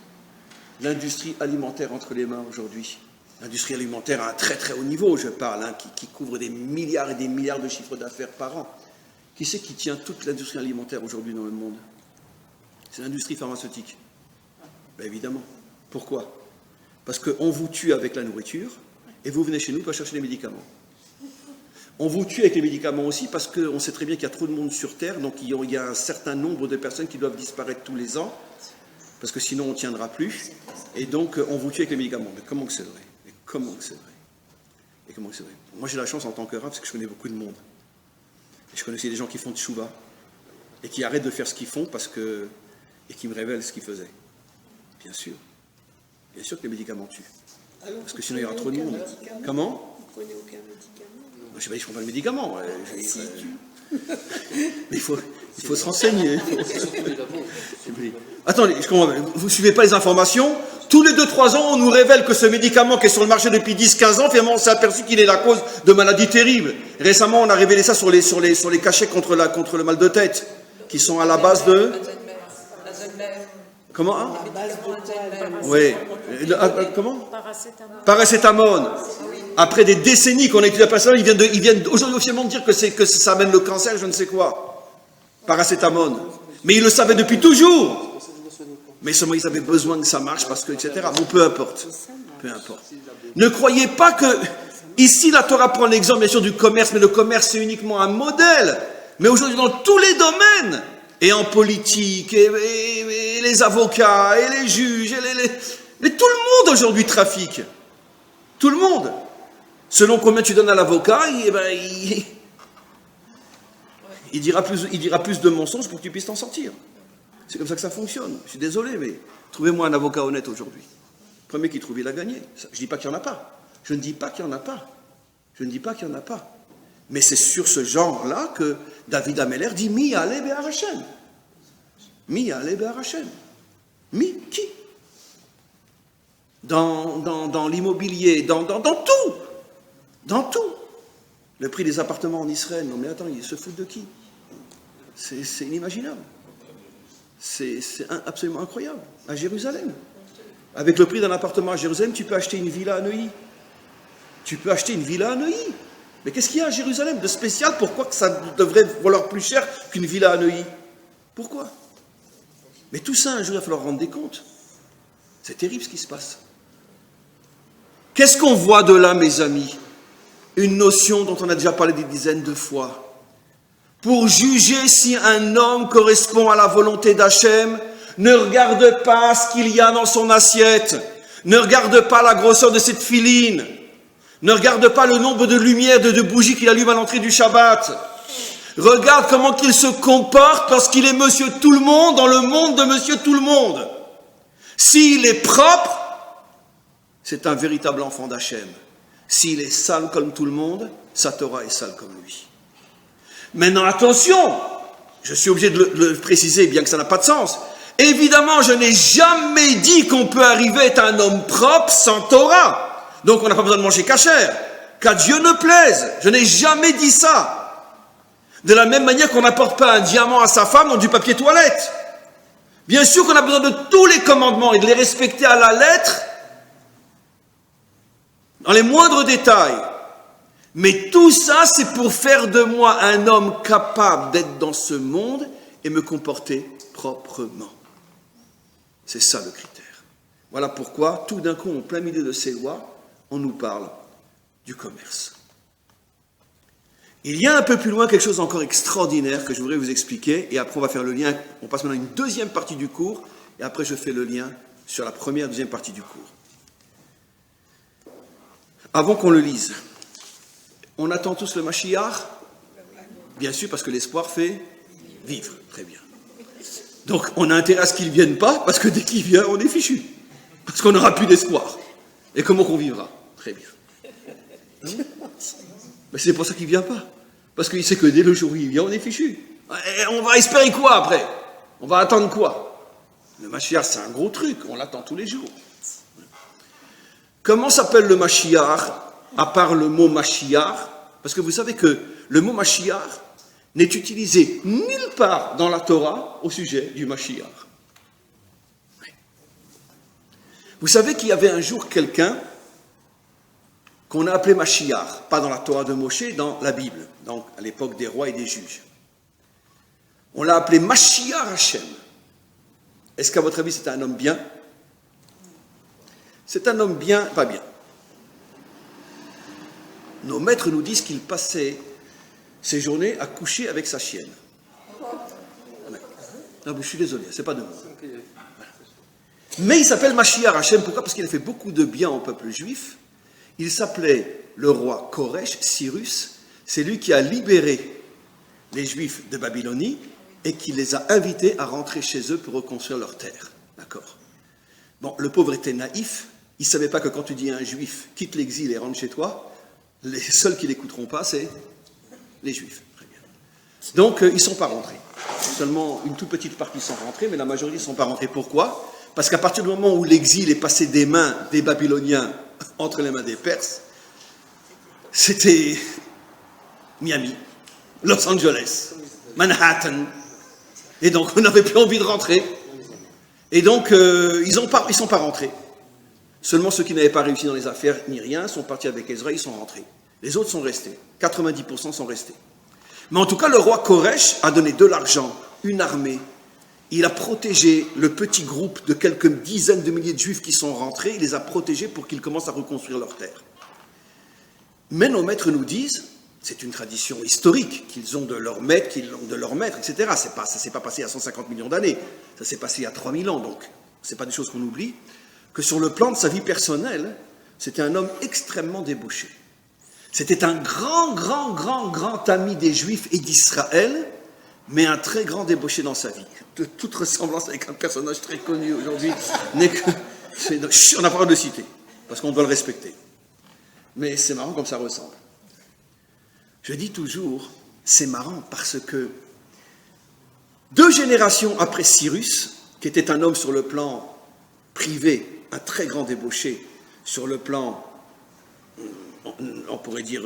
l'industrie alimentaire entre les mains aujourd'hui? L'industrie alimentaire à un très très haut niveau, je parle, qui couvre des milliards et des milliards de chiffres d'affaires par an. Qui c'est qui tient toute l'industrie alimentaire aujourd'hui dans le monde? C'est l'industrie pharmaceutique. Ben évidemment. Pourquoi? Parce qu'on vous tue avec la nourriture et vous venez chez nous pour chercher les médicaments. On vous tue avec les médicaments aussi parce qu'on sait très bien qu'il y a trop de monde sur Terre, donc il y a un certain nombre de personnes qui doivent disparaître tous les ans, parce que sinon on ne tiendra plus, et donc on vous tue avec les médicaments. Mais comment que c'est vrai? Mais comment que c'est vrai? Et comment que c'est vrai? Moi j'ai la chance en tant que rab, parce que je connais beaucoup de monde. Et je connais aussi des gens qui font tchouva, et qui arrêtent de faire ce qu'ils font, et qui me révèlent ce qu'ils faisaient. Bien sûr. Bien sûr que les médicaments tuent. Alors, parce que sinon il y aura trop de monde. Comment? Vous ne prenez aucun médicament? Je sais pas, ils ne font pas le médicament. Mais il faut se renseigner. Attendez, vous ne suivez pas les informations? Tous les 2-3 ans, on nous révèle que ce médicament qui est sur le marché depuis 10-15 ans, finalement, on s'est aperçu qu'il est la cause de maladies terribles. Récemment, on a révélé ça sur les cachets contre le mal de tête, qui sont à la base de... Comment? Hein? Oui. Comment? Paracétamol. Après des décennies qu'on a étudié la personne, ils viennent aujourd'hui officiellement dire que ça amène le cancer, je ne sais quoi. Paracétamol. Mais ils le savaient depuis toujours. Mais seulement ils avaient besoin que ça marche parce que, etc. Bon, peu importe. peu importe. Ne croyez pas que, ici la Torah prend l'exemple bien sûr du commerce, mais le commerce c'est uniquement un modèle. Mais aujourd'hui dans tous les domaines, et en politique, et les avocats, et les juges, mais tout le monde aujourd'hui trafique. Tout le monde. Selon combien tu donnes à l'avocat, il dira plus de mensonges pour que tu puisses t'en sortir. C'est comme ça que ça fonctionne. Je suis désolé, mais trouvez-moi un avocat honnête aujourd'hui. Le premier qui trouve, il a gagné. Je ne dis pas qu'il n'y en a pas. Je ne dis pas qu'il n'y en a pas. Je ne dis pas qu'il n'y en a pas. Mais c'est sur ce genre-là que David Ameller dit « Mi ale be'ar Hashem ». Mi ale be'ar Hashem. Mi qui? Dans l'immobilier, dans tout. Dans tout. Le prix des appartements en Israël, non mais attends, ils se foutent de qui? C'est inimaginable. C'est absolument incroyable. À Jérusalem. Avec le prix d'un appartement à Jérusalem, tu peux acheter une villa à Neuilly. Tu peux acheter une villa à Neuilly. Mais qu'est-ce qu'il y a à Jérusalem de spécial? Pourquoi que ça devrait valoir plus cher qu'une villa à Neuilly? Pourquoi? Mais tout ça, un jour, il va falloir rendre des comptes. C'est terrible ce qui se passe. Qu'est-ce qu'on voit de là, mes amis? Une notion dont on a déjà parlé des dizaines de fois. Pour juger si un homme correspond à la volonté d'Hachem, ne regarde pas ce qu'il y a dans son assiette, ne regarde pas la grosseur de cette filine, ne regarde pas le nombre de lumières, de bougies qu'il allume à l'entrée du Shabbat. Regarde comment qu'il se comporte parce qu'il est monsieur tout le monde dans le monde de monsieur tout le monde. S'il est propre, c'est un véritable enfant d'Hachem. S'il est sale comme tout le monde, sa Torah est sale comme lui. Maintenant, attention, je suis obligé de le préciser, bien que ça n'a pas de sens. Évidemment, je n'ai jamais dit qu'on peut arriver à être un homme propre sans Torah. Donc, on n'a pas besoin de manger cachère. Qu'à Dieu ne plaise. Je n'ai jamais dit ça. De la même manière qu'on n'apporte pas un diamant à sa femme dans du papier toilette. Bien sûr qu'on a besoin de tous les commandements et de les respecter à la lettre, dans les moindres détails. Mais tout ça, c'est pour faire de moi un homme capable d'être dans ce monde et me comporter proprement. C'est ça le critère. Voilà pourquoi, tout d'un coup, en plein milieu de ces lois, on nous parle du commerce. Il y a un peu plus loin quelque chose encore extraordinaire que je voudrais vous expliquer, et après on va faire le lien, on passe maintenant à une deuxième partie du cours, et après je fais le lien sur la première, deuxième partie du cours. Avant qu'on le lise, on attend tous le Mashiach, bien sûr, parce que l'espoir fait vivre. Très bien. Donc, on a intérêt à ce qu'il ne vienne pas, parce que dès qu'il vient, on est fichu. Parce qu'on n'aura plus d'espoir. Et comment qu'on vivra? Très bien. Hein? Mais c'est pour ça qu'il ne vient pas. Parce qu'il sait que dès le jour où il vient, on est fichu. Et on va espérer quoi après? On va attendre quoi? Le Mashiach, c'est un gros truc, on l'attend tous les jours. Comment s'appelle le Mashiach, à part le mot Mashiach? Parce que vous savez que le mot Mashiach n'est utilisé nulle part dans la Torah au sujet du Mashiach. Vous savez qu'il y avait un jour quelqu'un qu'on a appelé Mashiach, pas dans la Torah de Moshe, dans la Bible, donc à l'époque des rois et des juges. On l'a appelé Mashiach Hashem. Est-ce qu'à votre avis c'est un homme bien? C'est un homme bien, pas bien. Nos maîtres nous disent qu'il passait ses journées à coucher avec sa chienne. Non, je suis désolé, c'est pas de moi. Mais il s'appelle Mashiach Hashem, pourquoi? Parce qu'il a fait beaucoup de bien au peuple juif. Il s'appelait le roi Koresh, Cyrus. C'est lui qui a libéré les Juifs de Babylonie et qui les a invités à rentrer chez eux pour reconstruire leur terre. D'accord? Bon, le pauvre était naïf. Il ne savait pas que quand tu dis à un Juif, quitte l'exil et rentre chez toi, les seuls qui n'écouteront pas, c'est les Juifs. Très bien. Donc, ils ne sont pas rentrés. Seulement une toute petite partie sont rentrés, mais la majorité ne sont pas rentrés. Pourquoi? Parce qu'à partir du moment où l'exil est passé des mains des Babyloniens entre les mains des Perses, c'était Miami, Los Angeles, Manhattan. Et donc, on n'avait plus envie de rentrer. Et donc, ils ne sont pas rentrés. Seulement ceux qui n'avaient pas réussi dans les affaires ni rien sont partis avec Ezra, ils sont rentrés. Les autres sont restés. 90% sont restés. Mais en tout cas, le roi Koresh a donné de l'argent, une armée, il a protégé le petit groupe de quelques dizaines de milliers de juifs qui sont rentrés, il les a protégés pour qu'ils commencent à reconstruire leur terre. Mais nos maîtres nous disent, c'est une tradition historique qu'ils ont de leur maître, qu'ils l'ont de leur maître, etc. Ça ne s'est pas passé il y a 150 millions d'années, ça s'est passé il y a 3000 ans, donc ce n'est pas des choses qu'on oublie, que sur le plan de sa vie personnelle, c'était un homme extrêmement débauché. C'était un grand ami des Juifs et d'Israël, mais un très grand débauché dans sa vie. De toute ressemblance avec un personnage très connu aujourd'hui n'est que... On n'a pas le droit de le citer, parce qu'on doit le respecter. Mais c'est marrant comme ça ressemble. Je dis toujours, c'est marrant parce que 2 générations après Cyrus, qui était un homme sur le plan privé, un très grand débauché, sur le plan, on pourrait dire,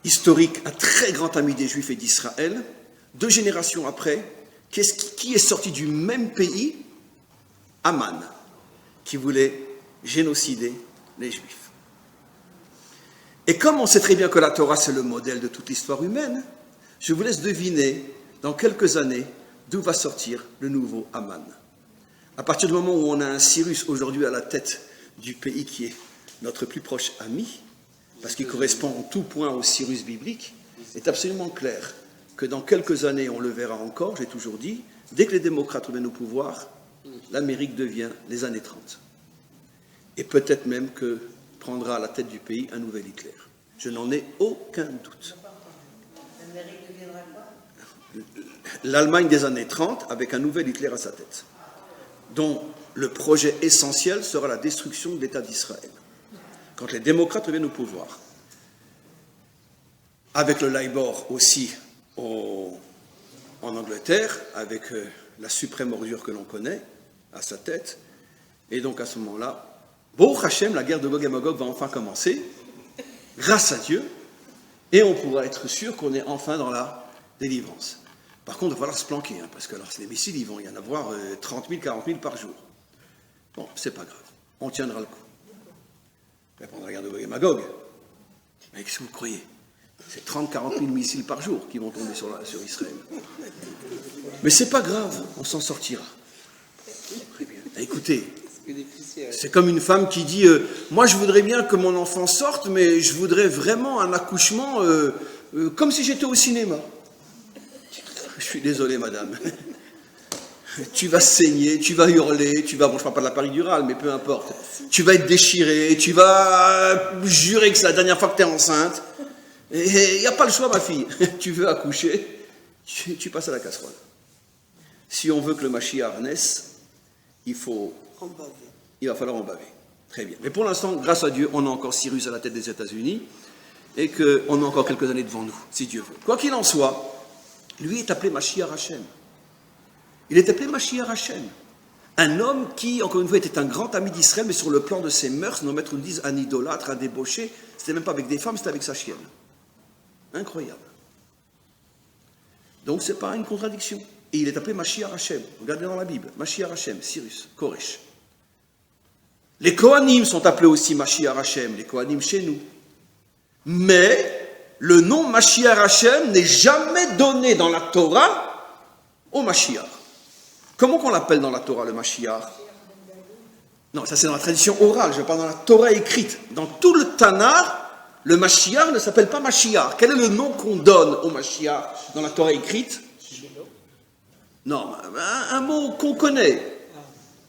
historique, un très grand ami des Juifs et d'Israël, 2 générations après, qui est sorti du même pays? Aman, qui voulait génocider les Juifs. Et comme on sait très bien que la Torah, c'est le modèle de toute l'histoire humaine, je vous laisse deviner, dans quelques années, d'où va sortir le nouveau Aman. À partir du moment où on a un Cyrus aujourd'hui à la tête du pays qui est notre plus proche ami, parce qu'il correspond en tout point au Cyrus biblique, est absolument clair que dans quelques années, on le verra encore, j'ai toujours dit, dès que les démocrates reviennent au pouvoir, l'Amérique devient les années 30. Et peut-être même que prendra à la tête du pays un nouvel Hitler. Je n'en ai aucun doute. L'Amérique deviendra quoi? L'Allemagne des années 30 avec un nouvel Hitler à sa tête, dont le projet essentiel sera la destruction de l'État d'Israël. Quand les démocrates reviennent au pouvoir, avec le Labour aussi en Angleterre, avec la suprême ordure que l'on connaît à sa tête, et donc à ce moment-là, Baruch Hashem, la guerre de Gog et Magog va enfin commencer, grâce à Dieu, et on pourra être sûr qu'on est enfin dans la délivrance. Par contre, il va falloir se planquer, parce que alors, les missiles, ils vont y en avoir 30 000, 40 000 par jour. Bon, c'est pas grave, on tiendra le coup. Pendant la guerre de Gog et Magog, mais qu'est-ce que vous croyez? C'est 30 000, 40 000 missiles par jour qui vont tomber sur Israël. Mais c'est pas grave, on s'en sortira. Très bien. Écoutez, c'est comme une femme qui dit moi je voudrais bien que mon enfant sorte, mais je voudrais vraiment un accouchement comme si j'étais au cinéma. Je suis désolé, madame. Tu vas saigner, tu vas hurler, bon, je ne parle pas de la péridurale, mais peu importe. Tu vas être déchiré, tu vas jurer que c'est la dernière fois que tu es enceinte. Et il n'y a pas le choix, ma fille. Tu veux accoucher, tu passes à la casserole. Si on veut que le Mashiach naisse, il va falloir en baver. Très bien. Mais pour l'instant, grâce à Dieu, on a encore Cyrus à la tête des États-Unis et qu'on a encore quelques années devant nous, si Dieu veut. Quoi qu'il en soit, lui est appelé Mashiach Hashem. Il est appelé Mashiach Hashem. Un homme qui, encore une fois, était un grand ami d'Israël, mais sur le plan de ses mœurs, nos maîtres nous disent un idolâtre, un débauché. C'était même pas avec des femmes, c'était avec sa chienne. Incroyable. Donc ce n'est pas une contradiction. Et il est appelé Mashiach Hashem. Regardez dans la Bible. Mashiach Hashem, Cyrus, Koresh. Les Kohanim sont appelés aussi Mashiach Hashem, les Kohanim chez nous. Mais le nom Mashiach Hashem n'est jamais donné dans la Torah au Mashiach. Comment qu'on l'appelle dans la Torah, le Mashiach? Non, ça c'est dans la tradition orale, je parle dans la Torah écrite. Dans tout le Tanakh, le Mashiach ne s'appelle pas Mashiach. Quel est le nom qu'on donne au Mashiach dans la Torah écrite? Non, un mot qu'on connaît.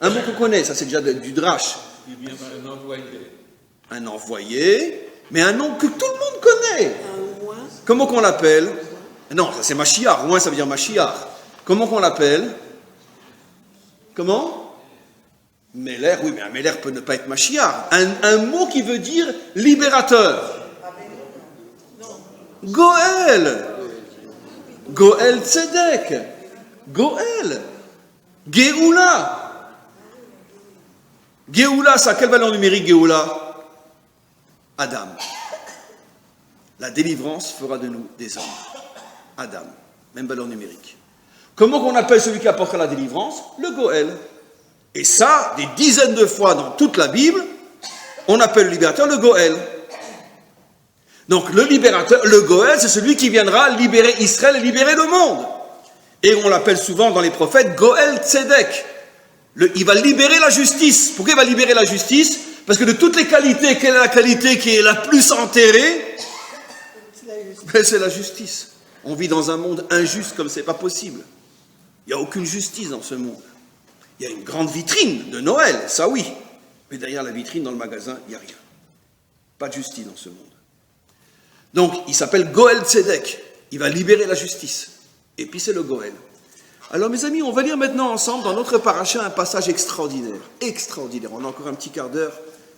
Un mot qu'on connaît, ça c'est déjà du drash. Il vient un envoyé. Un envoyé, mais un nom que tout le monde connaît. Comment qu'on l'appelle? Non, ça c'est Mashiach. Ouin, ça veut dire Mashiach. Comment qu'on l'appelle? Comment? Meler, oui, mais un Meler peut ne pas être Mashiach. Un mot qui veut dire libérateur. Goël. Goël Tzedek. Goël. Géoula. Géoula, ça a quelle valeur numérique, Géoula? Adam. La délivrance fera de nous des hommes. Adam. Même valeur numérique. Comment qu'on appelle celui qui apportera la délivrance? Le Goël. Et ça, des dizaines de fois dans toute la Bible, on appelle le libérateur le Goël. Donc le libérateur, le Goël, c'est celui qui viendra libérer Israël et libérer le monde. Et on l'appelle souvent dans les prophètes Goel Tzedek. Il va libérer la justice. Pourquoi il va libérer la justice? Parce que de toutes les qualités, quelle est la qualité qui est la plus enterrée? C'est la justice. On vit dans un monde injuste comme c'est pas possible. Il n'y a aucune justice dans ce monde. Il y a une grande vitrine de Noël, ça oui. Mais derrière la vitrine, dans le magasin, il n'y a rien. Pas de justice dans ce monde. Donc, il s'appelle Goel Tzedek. Il va libérer la justice. Et puis c'est le Goel. Alors mes amis, on va lire maintenant ensemble dans notre paracha un passage extraordinaire. Extraordinaire. On a encore un petit quart d'heure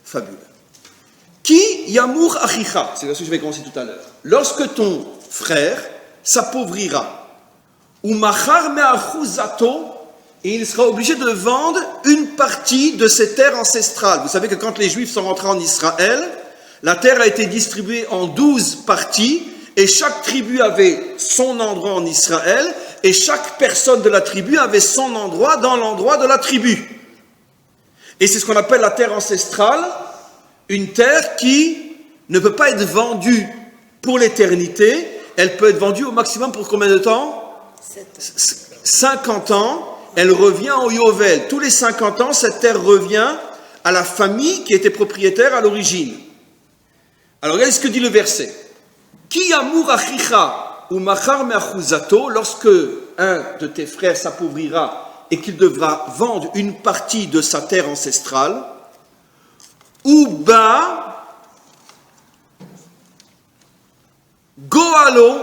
fabuleux. Ki yamur achicha. C'est là ce que je vais commencer tout à l'heure. Lorsque ton frère s'appauvrira, ou machar me'achuzato, et il sera obligé de vendre une partie de ses terres ancestrales. Vous savez que quand les Juifs sont rentrés en Israël, la terre a été distribuée en 12 parties, et chaque tribu avait son endroit en Israël, et chaque personne de la tribu avait son endroit dans l'endroit de la tribu. Et c'est ce qu'on appelle la terre ancestrale, une terre qui ne peut pas être vendue pour l'éternité, elle peut être vendue au maximum pour combien de temps? 50 ans, elle revient au Yovel. Tous les 50 ans, cette terre revient à la famille qui était propriétaire à l'origine. Alors regardez ce que dit le verset. Ki yamur achicha ou machar me'achuzato, lorsque un de tes frères s'appauvrira et qu'il devra vendre une partie de sa terre ancestrale, ou ba goalo,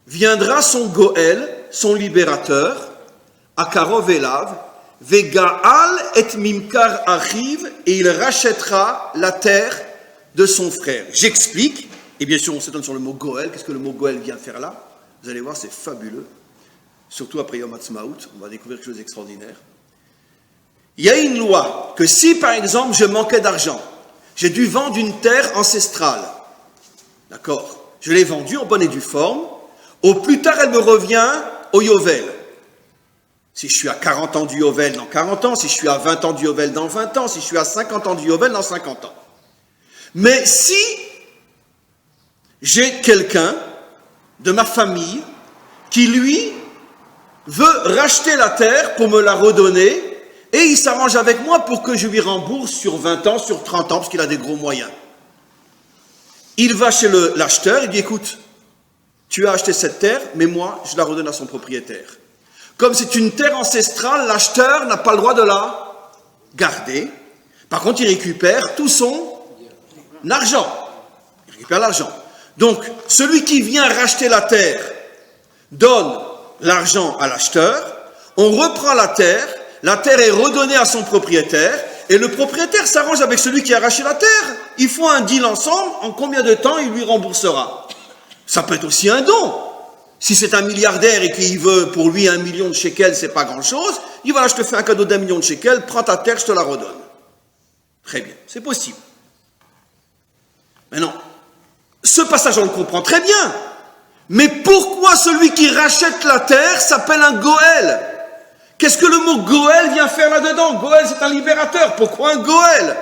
viendra son goel, son libérateur, akarov elav, vegaal et mimkar achiv, et il rachètera la terre de son frère. J'explique. Et bien sûr, on s'étonne sur le mot Goël. Qu'est-ce que le mot Goël vient faire là? Vous allez voir, c'est fabuleux. Surtout après Yom Ha'atzmaut, on va découvrir quelque chose d'extraordinaire. Il y a une loi que si, par exemple, je manquais d'argent, j'ai dû vendre une terre ancestrale. D'accord? Je l'ai vendue en bonne et due forme. Au plus tard, elle me revient au Yovel. Si je suis à 40 ans du Yovel, dans 40 ans. Si je suis à 20 ans du Yovel, dans 20 ans. Si je suis à 50 ans du Yovel, dans 50 ans. Mais si j'ai quelqu'un de ma famille qui, lui, veut racheter la terre pour me la redonner et il s'arrange avec moi pour que je lui rembourse sur 20 ans, sur 30 ans, parce qu'il a des gros moyens. Il va chez l'acheteur, il dit, écoute, tu as acheté cette terre, mais moi, je la redonne à son propriétaire. Comme c'est une terre ancestrale, l'acheteur n'a pas le droit de la garder. Par contre, il récupère tout son argent. Il récupère l'argent. Donc, celui qui vient racheter la terre donne l'argent à l'acheteur, on reprend la terre est redonnée à son propriétaire, et le propriétaire s'arrange avec celui qui a racheté la terre. Ils font un deal ensemble, en combien de temps il lui remboursera. Ça peut être aussi un don. Si c'est un milliardaire et qu'il veut pour lui 1 million de shekels, c'est pas grand-chose, il va là, je te fais un cadeau d'1 million de shekels, prends ta terre, je te la redonne. Très bien, c'est possible. Mais non. Ce passage, on le comprend très bien. Mais pourquoi celui qui rachète la terre s'appelle un Goël? Qu'est-ce que le mot Goël vient faire là-dedans? Goël, c'est un libérateur. Pourquoi un Goël?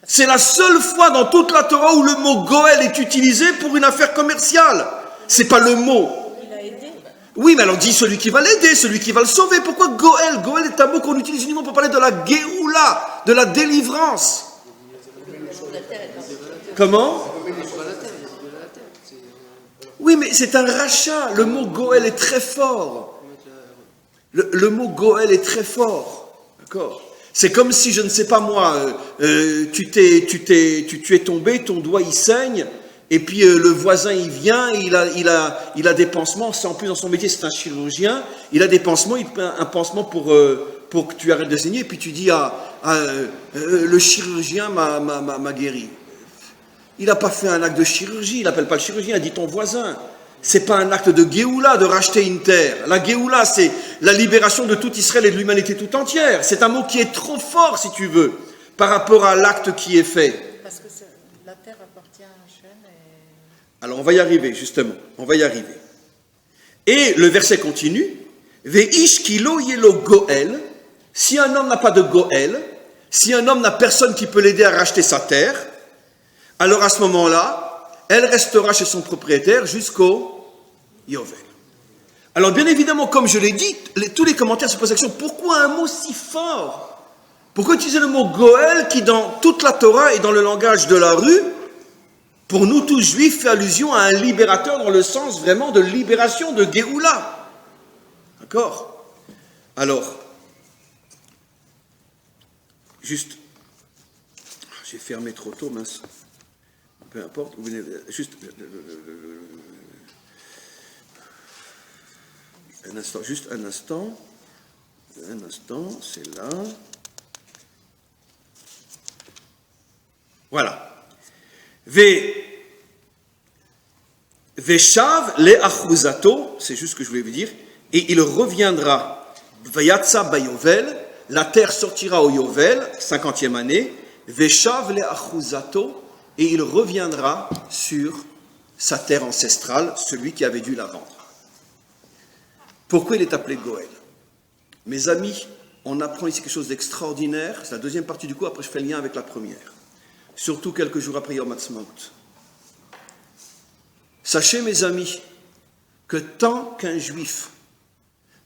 C'est la seule fois dans toute la Torah où le mot Goël est utilisé pour une affaire commerciale. C'est pas le mot. Il a aidé. Oui, mais alors dit celui qui va l'aider, celui qui va le sauver. Pourquoi Goël? Goël est un mot qu'on utilise uniquement pour parler de la Géoula, de la délivrance. Comment? Oui, mais c'est un rachat. Le mot Goël est très fort. Le mot Goël est très fort. D'accord? C'est comme si, je ne sais pas moi, tu es tombé, ton doigt il saigne, et puis le voisin il vient, il a des pansements, c'est en plus dans son métier, c'est un chirurgien, il a des pansements, il fait un pansement pour que tu arrêtes de saigner, et puis tu dis, le chirurgien m'a guéri. Il n'a pas fait un acte de chirurgie, il n'appelle pas le chirurgien, il dit ton voisin. C'est pas un acte de Géoula de racheter une terre. La Géoula, c'est la libération de tout Israël et de l'humanité tout entière. C'est un mot qui est trop fort, si tu veux, par rapport à l'acte qui est fait. Parce que la terre appartient à Hachem. Alors on va y arriver, justement. On va y arriver. Et le verset continue. Veish kilo yelo goel. Si un homme n'a pas de goel, si un homme n'a personne qui peut l'aider à racheter sa terre, alors à ce moment-là, elle restera chez son propriétaire jusqu'au Yovel. Alors bien évidemment, comme je l'ai dit, tous les commentaires se posent la question, pourquoi un mot si fort? Pourquoi utiliser le mot Goël qui dans toute la Torah et dans le langage de la rue, pour nous tous juifs, fait allusion à un libérateur dans le sens vraiment de libération, de Géoula. D'accord? Alors, juste, j'ai fermé trop tôt, mince. Peu importe, vous venez, juste un instant, juste un instant, c'est là. Voilà. Veshav le achuzato, c'est juste ce que je voulais vous dire, et il reviendra. Vayatsa bayovel, la terre sortira au Yovel, 50e année. Veshav le achuzato, et il reviendra sur sa terre ancestrale, celui qui avait dû la vendre. Pourquoi il est appelé Goël? Mes amis, on apprend ici quelque chose d'extraordinaire. C'est la deuxième partie du cours, après je fais le lien avec la première. Surtout quelques jours après Yom Ha'atzmaut. Sachez, mes amis, que tant qu'un juif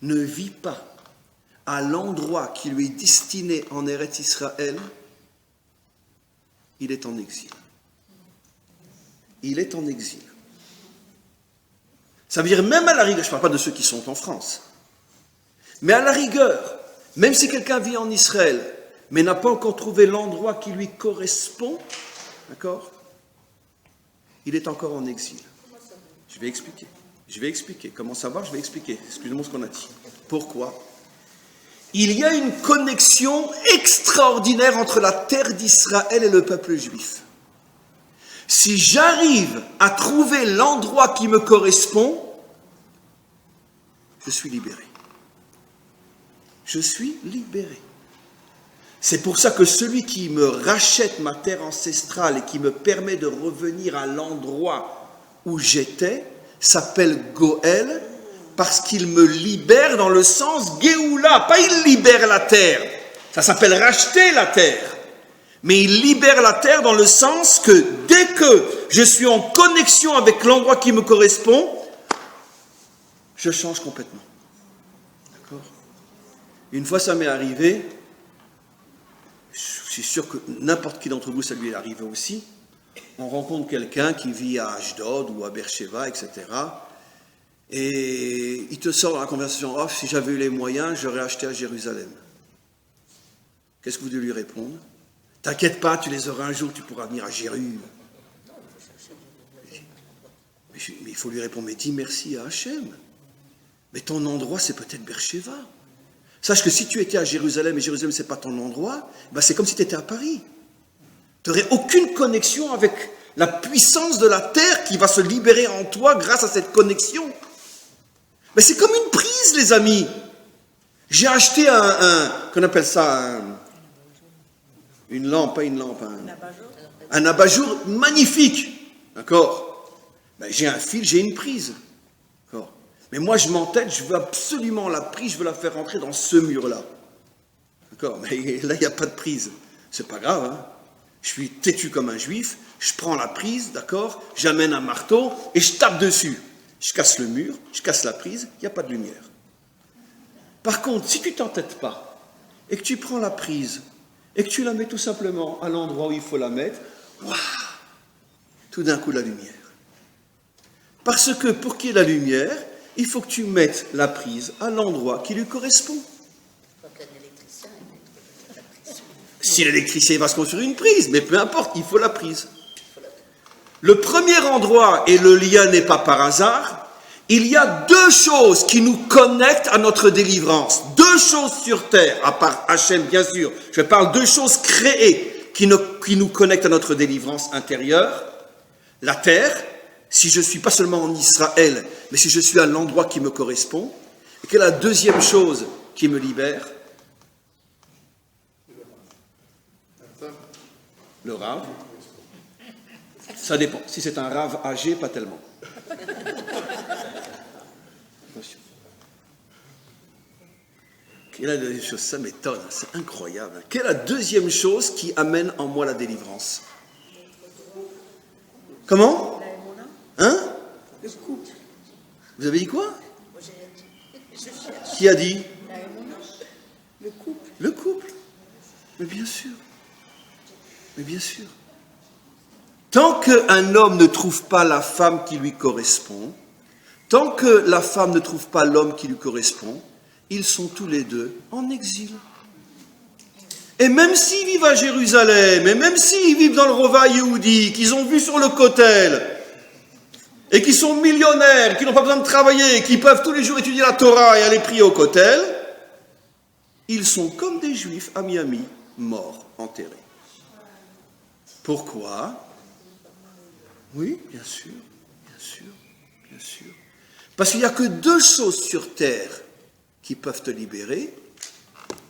ne vit pas à l'endroit qui lui est destiné en Eretz Israël, il est en exil. Il est en exil. Ça veut dire, même à la rigueur, je ne parle pas de ceux qui sont en France, mais à la rigueur, même si quelqu'un vit en Israël, mais n'a pas encore trouvé l'endroit qui lui correspond, d'accord? Il est encore en exil. Je vais expliquer. Comment savoir? Je vais expliquer. Excusez-moi ce qu'on a dit. Pourquoi? Il y a une connexion extraordinaire entre la terre d'Israël et le peuple juif. Si j'arrive à trouver l'endroit qui me correspond, je suis libéré. Je suis libéré. C'est pour ça que celui qui me rachète ma terre ancestrale et qui me permet de revenir à l'endroit où j'étais s'appelle Goël, parce qu'il me libère dans le sens Géoula. Pas il libère la terre, ça s'appelle racheter la terre. Mais il libère la terre dans le sens que dès que je suis en connexion avec l'endroit qui me correspond, je change complètement. D'accord? Une fois ça m'est arrivé, je suis sûr que n'importe qui d'entre vous, ça lui est arrivé aussi. On rencontre quelqu'un qui vit à Ashdod ou à Beersheba, etc. Et il te sort dans la conversation, oh, si j'avais eu les moyens, j'aurais acheté à Jérusalem. Qu'est-ce que vous devez lui répondre? T'inquiète pas, tu les auras un jour, tu pourras venir à Jérusalem. Mais il faut lui répondre, mais dis merci à Hachem. Mais ton endroit, c'est peut-être Beersheba. Sache que si tu étais à Jérusalem, et Jérusalem, c'est pas ton endroit, ben c'est comme si tu étais à Paris. Tu n'aurais aucune connexion avec la puissance de la terre qui va se libérer en toi grâce à cette connexion. Mais c'est comme une prise, les amis. J'ai acheté qu'on appelle ça, une lampe, pas une lampe, un abat-jour magnifique, d'accord? Ben, j'ai un fil, j'ai une prise, d'accord? Mais moi je m'entête, je veux absolument la prise, je veux la faire rentrer dans ce mur-là, d'accord? Mais là il n'y a pas de prise, c'est pas grave, hein? Je suis têtu comme un juif, je prends la prise, d'accord? J'amène un marteau et je tape dessus, je casse le mur, je casse la prise, il n'y a pas de lumière. Par contre, si tu t'entêtes pas et que tu prends la prise et que tu la mets tout simplement à l'endroit où il faut la mettre, waouh, tout d'un coup la lumière. Parce que pour qu'il y ait la lumière, il faut que tu mettes la prise à l'endroit qui lui correspond. Si l'électricien va se construire une prise, mais peu importe, il faut la prise. Le premier endroit, et le lien n'est pas par hasard, il y a deux choses qui nous connectent à notre délivrance. Deux choses sur terre, à part Hachem bien sûr. Je parle deux choses créées qui nous connectent à notre délivrance intérieure. La terre, si je suis pas seulement en Israël, mais si je suis à l'endroit qui me correspond. Et quelle est la deuxième chose qui me libère? Le rave. Ça dépend. Si c'est un rave âgé, pas tellement. Quelle est la deuxième chose? Ça m'étonne, c'est incroyable. Quelle est la deuxième chose qui amène en moi la délivrance? Comment? Hein? Vous avez dit quoi? Qui a dit? Le couple. Le couple. Mais bien sûr. Mais bien sûr. Tant qu'un homme ne trouve pas la femme qui lui correspond, tant que la femme ne trouve pas l'homme qui lui correspond, ils sont tous les deux en exil. Et même s'ils vivent à Jérusalem, et même s'ils vivent dans le Rova Yehoudi, qu'ils ont vu sur le Kotel, et qui sont millionnaires, qui n'ont pas besoin de travailler, qui peuvent tous les jours étudier la Torah et aller prier au Kotel, ils sont comme des Juifs à Miami, morts, enterrés. Pourquoi? Oui, bien sûr, bien sûr, bien sûr. Parce qu'il n'y a que deux choses sur terre qui peuvent te libérer,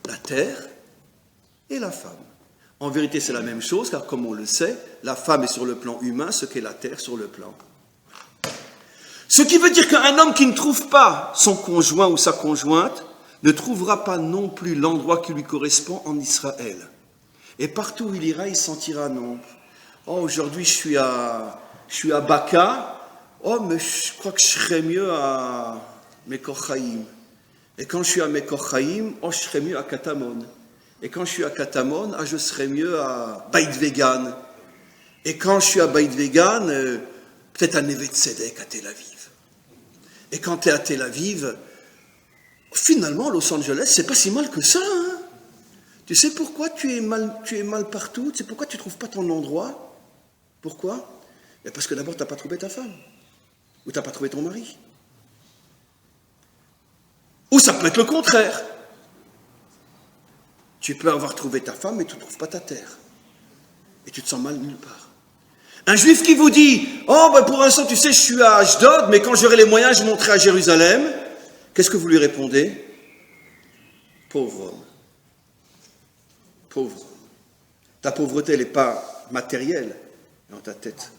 la terre et la femme. En vérité, c'est la même chose, car comme on le sait, la femme est sur le plan humain, ce qu'est la terre sur le plan. Ce qui veut dire qu'un homme qui ne trouve pas son conjoint ou sa conjointe ne trouvera pas non plus l'endroit qui lui correspond en Israël. Et partout où il ira, il sentira non. Oh, aujourd'hui je suis à Baka. Oh, mais je crois que je serais mieux à Mekor Chaim. Et quand je suis à Mekor Chaim, oh, je serais mieux à Katamon. Et quand je suis à Katamon, je serais mieux à Beit Vegan. Et quand je suis à Beit Vegan, peut-être à Neve Tzedek, à Tel Aviv. Et quand tu es à Tel Aviv, finalement, Los Angeles, c'est pas si mal que ça. Hein? Tu sais pourquoi tu es mal partout? Tu sais pourquoi tu ne trouves pas ton endroit? Pourquoi? Parce que d'abord, tu n'as pas trouvé ta femme. Ou tu n'as pas trouvé ton mari. Ou ça peut être le contraire. Tu peux avoir trouvé ta femme, mais tu ne trouves pas ta terre. Et tu te sens mal nulle part. Un juif qui vous dit « Oh, ben pour l'instant, tu sais, je suis à Ashdod, mais quand j'aurai les moyens, je monterai à Jérusalem. » Qu'est-ce que vous lui répondez? Pauvre homme. Pauvre. Ta pauvreté, elle n'est pas matérielle, elle est dans ta tête.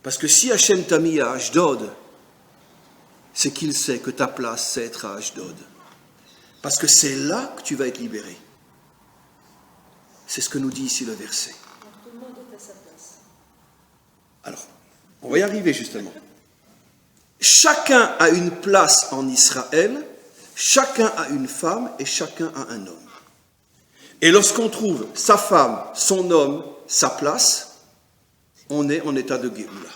Parce que si Hachem t'a mis à Ashdod, c'est qu'il sait que ta place, c'est être à Ashdod. Parce que c'est là que tu vas être libéré. C'est ce que nous dit ici le verset. Tout le monde est à sa place. Alors, on va y arriver justement. Chacun a une place en Israël, chacun a une femme et chacun a un homme. Et lorsqu'on trouve sa femme, son homme, sa place, on est en état de Géoula.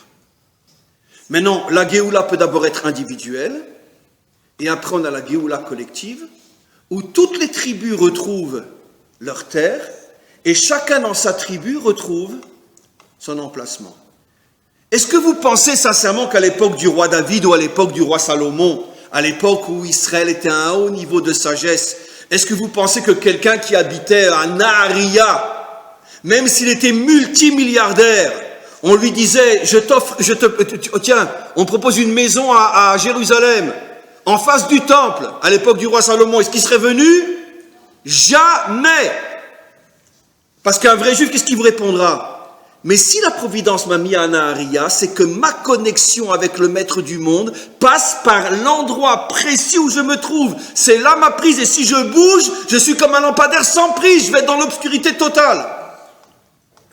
Maintenant, la Géoula peut d'abord être individuelle, et après on a la Géoula collective, où toutes les tribus retrouvent leur terre, et chacun dans sa tribu retrouve son emplacement. Est-ce que vous pensez sincèrement qu'à l'époque du roi David ou à l'époque du roi Salomon, à l'époque où Israël était à un haut niveau de sagesse, est-ce que vous pensez que quelqu'un qui habitait à Naharia, même s'il était multimilliardaire, on lui disait, tiens, on propose une maison à Jérusalem, en face du temple, à l'époque du roi Salomon, est-ce qu'il serait venu? Jamais! Parce qu'un vrai juif, qu'est-ce qu'il vous répondra? Mais si la providence m'a mis à Naharia, c'est que ma connexion avec le maître du monde passe par l'endroit précis où je me trouve. C'est là ma prise, et si je bouge, je suis comme un lampadaire sans prise, je vais être dans l'obscurité totale.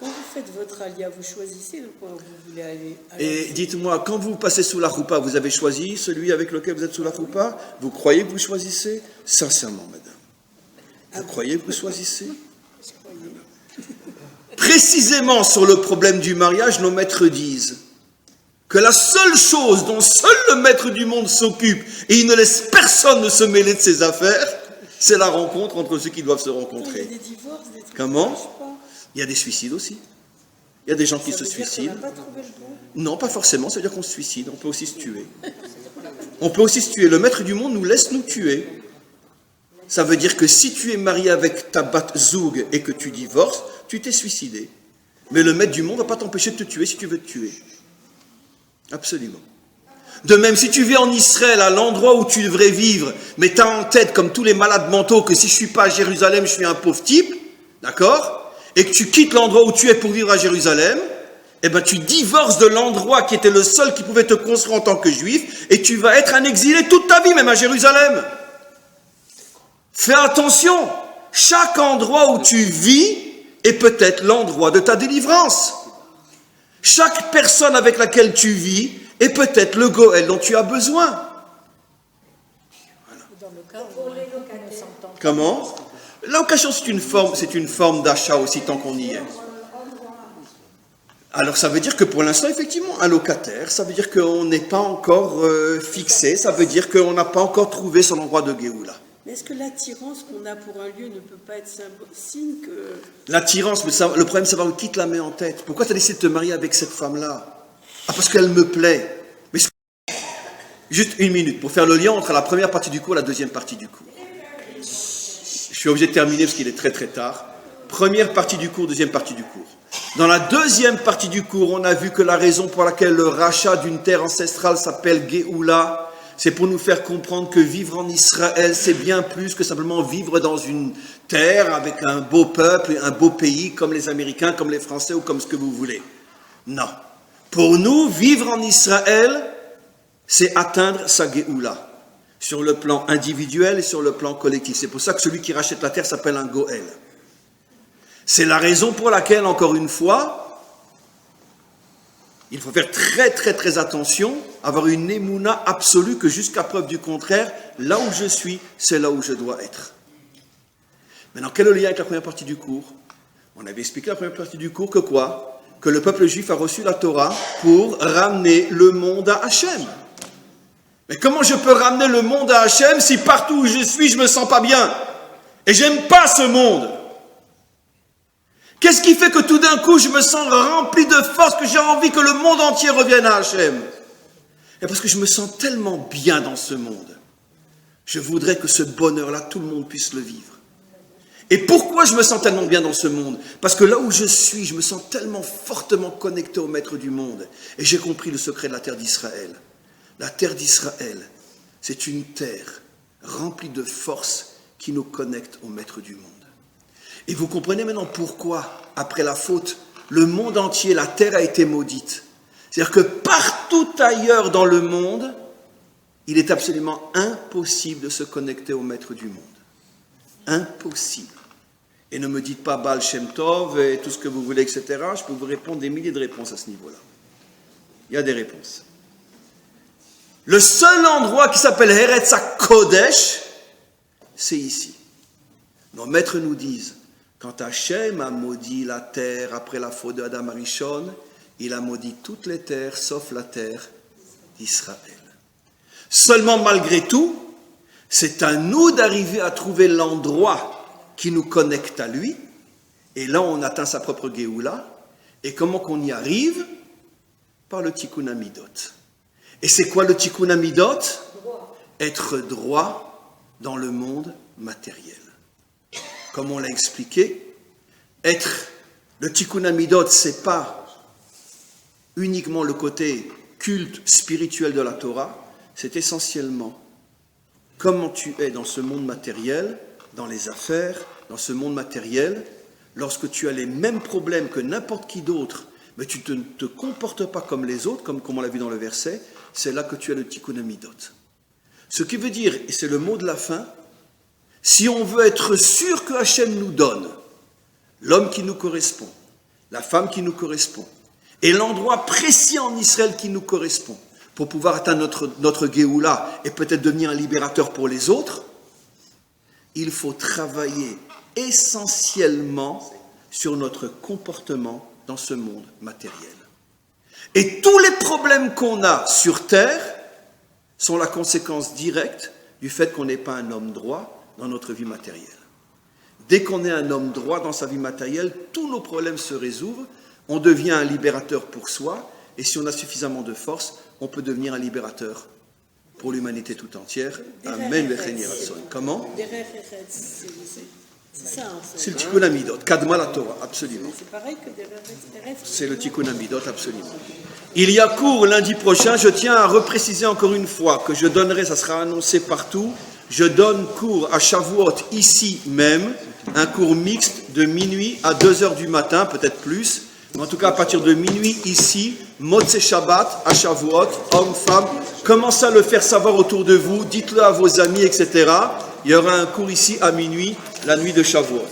Quand vous faites votre alia, vous choisissez de quoi vous voulez aller. Et dites-moi, quand vous passez sous la choupa, vous avez choisi celui avec lequel vous êtes sous la choupa? Vous croyez que vous choisissez? Sincèrement, madame. Vous croyez que vous choisissez? Précisément sur le problème du mariage, nos maîtres disent que la seule chose dont seul le maître du monde s'occupe, et il ne laisse personne ne se mêler de ses affaires, c'est la rencontre entre ceux qui doivent se rencontrer. Il y a des divorces, des trucs. Comment? Il y a des suicides aussi. Il y a des gens qui se suicident. On n'a pas trouvé le bon. Non, pas forcément, ça veut dire qu'on se suicide, on peut aussi se tuer. On peut aussi se tuer. Le maître du monde nous laisse nous tuer. Ça veut dire que si tu es marié avec ta bat zoug et que tu divorces, tu t'es suicidé. Mais le maître du monde ne va pas t'empêcher de te tuer si tu veux te tuer. Absolument. De même, si tu vis en Israël, à l'endroit où tu devrais vivre, mais tu as en tête, comme tous les malades mentaux, que si je ne suis pas à Jérusalem, je suis un pauvre type, d'accord? Et que tu quittes l'endroit où tu es pour vivre à Jérusalem, eh bien tu divorces de l'endroit qui était le seul qui pouvait te construire en tant que juif, et tu vas être un exilé toute ta vie, même à Jérusalem. Fais attention, chaque endroit où tu vis est peut-être l'endroit de ta délivrance. Chaque personne avec laquelle tu vis est peut-être le Goël dont tu as besoin. Comment? La location, c'est une forme d'achat aussi, tant qu'on y est. Alors, ça veut dire que pour l'instant, effectivement, un locataire, ça veut dire qu'on n'est pas encore fixé, ça veut dire qu'on n'a pas encore trouvé son endroit de Géoula. Mais est-ce que l'attirance qu'on a pour un lieu ne peut pas être signe que... L'attirance, mais le problème, c'est savoir qui te la met en tête. Pourquoi tu as décidé de te marier avec cette femme-là? Ah, parce qu'elle me plaît. Mais juste une minute, pour faire le lien entre la première partie du cours et la deuxième partie du cours. Je suis obligé de terminer parce qu'il est très très tard. Première partie du cours, deuxième partie du cours. Dans la deuxième partie du cours, on a vu que la raison pour laquelle le rachat d'une terre ancestrale s'appelle Géoula, c'est pour nous faire comprendre que vivre en Israël, c'est bien plus que simplement vivre dans une terre avec un beau peuple et un beau pays comme les Américains, comme les Français ou comme ce que vous voulez. Non. Pour nous, vivre en Israël, c'est atteindre sa Géoula, sur le plan individuel et sur le plan collectif. C'est pour ça que celui qui rachète la terre s'appelle un Goël. C'est la raison pour laquelle, encore une fois, il faut faire très très très attention, avoir une émouna absolue que jusqu'à preuve du contraire, là où je suis, c'est là où je dois être. Maintenant, quel est le lien avec la première partie du cours? On avait expliqué la première partie du cours que quoi? Que le peuple juif a reçu la Torah pour ramener le monde à Hachem. Mais comment je peux ramener le monde à Hachem si partout où je suis, je me sens pas bien? Et j'aime pas ce monde. Qu'est-ce qui fait que tout d'un coup, je me sens rempli de force, que j'ai envie que le monde entier revienne à Hachem? Et parce que je me sens tellement bien dans ce monde. Je voudrais que ce bonheur-là, tout le monde puisse le vivre. Et pourquoi je me sens tellement bien dans ce monde? Parce que là où je suis, je me sens tellement fortement connecté au maître du monde. Et j'ai compris le secret de la terre d'Israël. La terre d'Israël, c'est une terre remplie de force qui nous connecte au maître du monde. Et vous comprenez maintenant pourquoi, après la faute, le monde entier, la terre a été maudite. C'est-à-dire que partout ailleurs dans le monde, il est absolument impossible de se connecter au maître du monde. Impossible. Et ne me dites pas Baal Shem Tov et tout ce que vous voulez, etc. Je peux vous répondre des milliers de réponses à ce niveau-là. Il y a des réponses. Le seul endroit qui s'appelle Eretz HaKodesh, c'est ici. Nos maîtres nous disent, quand Hachem a maudit la terre après la faute de Adam Arishon, il a maudit toutes les terres sauf la terre d'Israël. Seulement malgré tout, c'est à nous d'arriver à trouver l'endroit qui nous connecte à lui, et là on atteint sa propre Géoula. Et comment qu'on y arrive? Par le Tikkun Amidot. Et c'est quoi le Tikkun Amidot? Être droit dans le monde matériel. Comme on l'a expliqué, le Tikkun Amidot, c'est pas uniquement le côté culte spirituel de la Torah, c'est essentiellement comment tu es dans ce monde matériel, dans les affaires, dans ce monde matériel, lorsque tu as les mêmes problèmes que n'importe qui d'autre, mais tu ne te comportes pas comme les autres, comme on l'a vu dans le verset, c'est là que tu as le Tikkun Amidot. Ce qui veut dire, et c'est le mot de la fin, si on veut être sûr que Hachem nous donne l'homme qui nous correspond, la femme qui nous correspond, et l'endroit précis en Israël qui nous correspond, pour pouvoir atteindre notre Géoula et peut-être devenir un libérateur pour les autres, il faut travailler essentiellement sur notre comportement dans ce monde matériel. Et tous les problèmes qu'on a sur Terre sont la conséquence directe du fait qu'on n'est pas un homme droit dans notre vie matérielle. Dès qu'on est un homme droit dans sa vie matérielle, tous nos problèmes se résolvent, on devient un libérateur pour soi, et si on a suffisamment de force, on peut devenir un libérateur pour l'humanité tout entière. Amen. Comment? C'est ça. C'est le Tikkun Amidot, Kadma la Torah, absolument. C'est pareil que des rêves. C'est le Tikkun Amidot, absolument. Il y a cours lundi prochain, je tiens à repréciser encore une fois que je donnerai, ça sera annoncé partout, je donne cours à Shavuot ici même, un cours mixte de minuit à 2h du matin, peut-être plus, mais en tout cas à partir de minuit ici, Motzei Shabbat, à Shavuot, hommes, femmes, commencez à le faire savoir autour de vous, dites-le à vos amis, etc. Il y aura un cours ici à minuit, la nuit de Shavuot.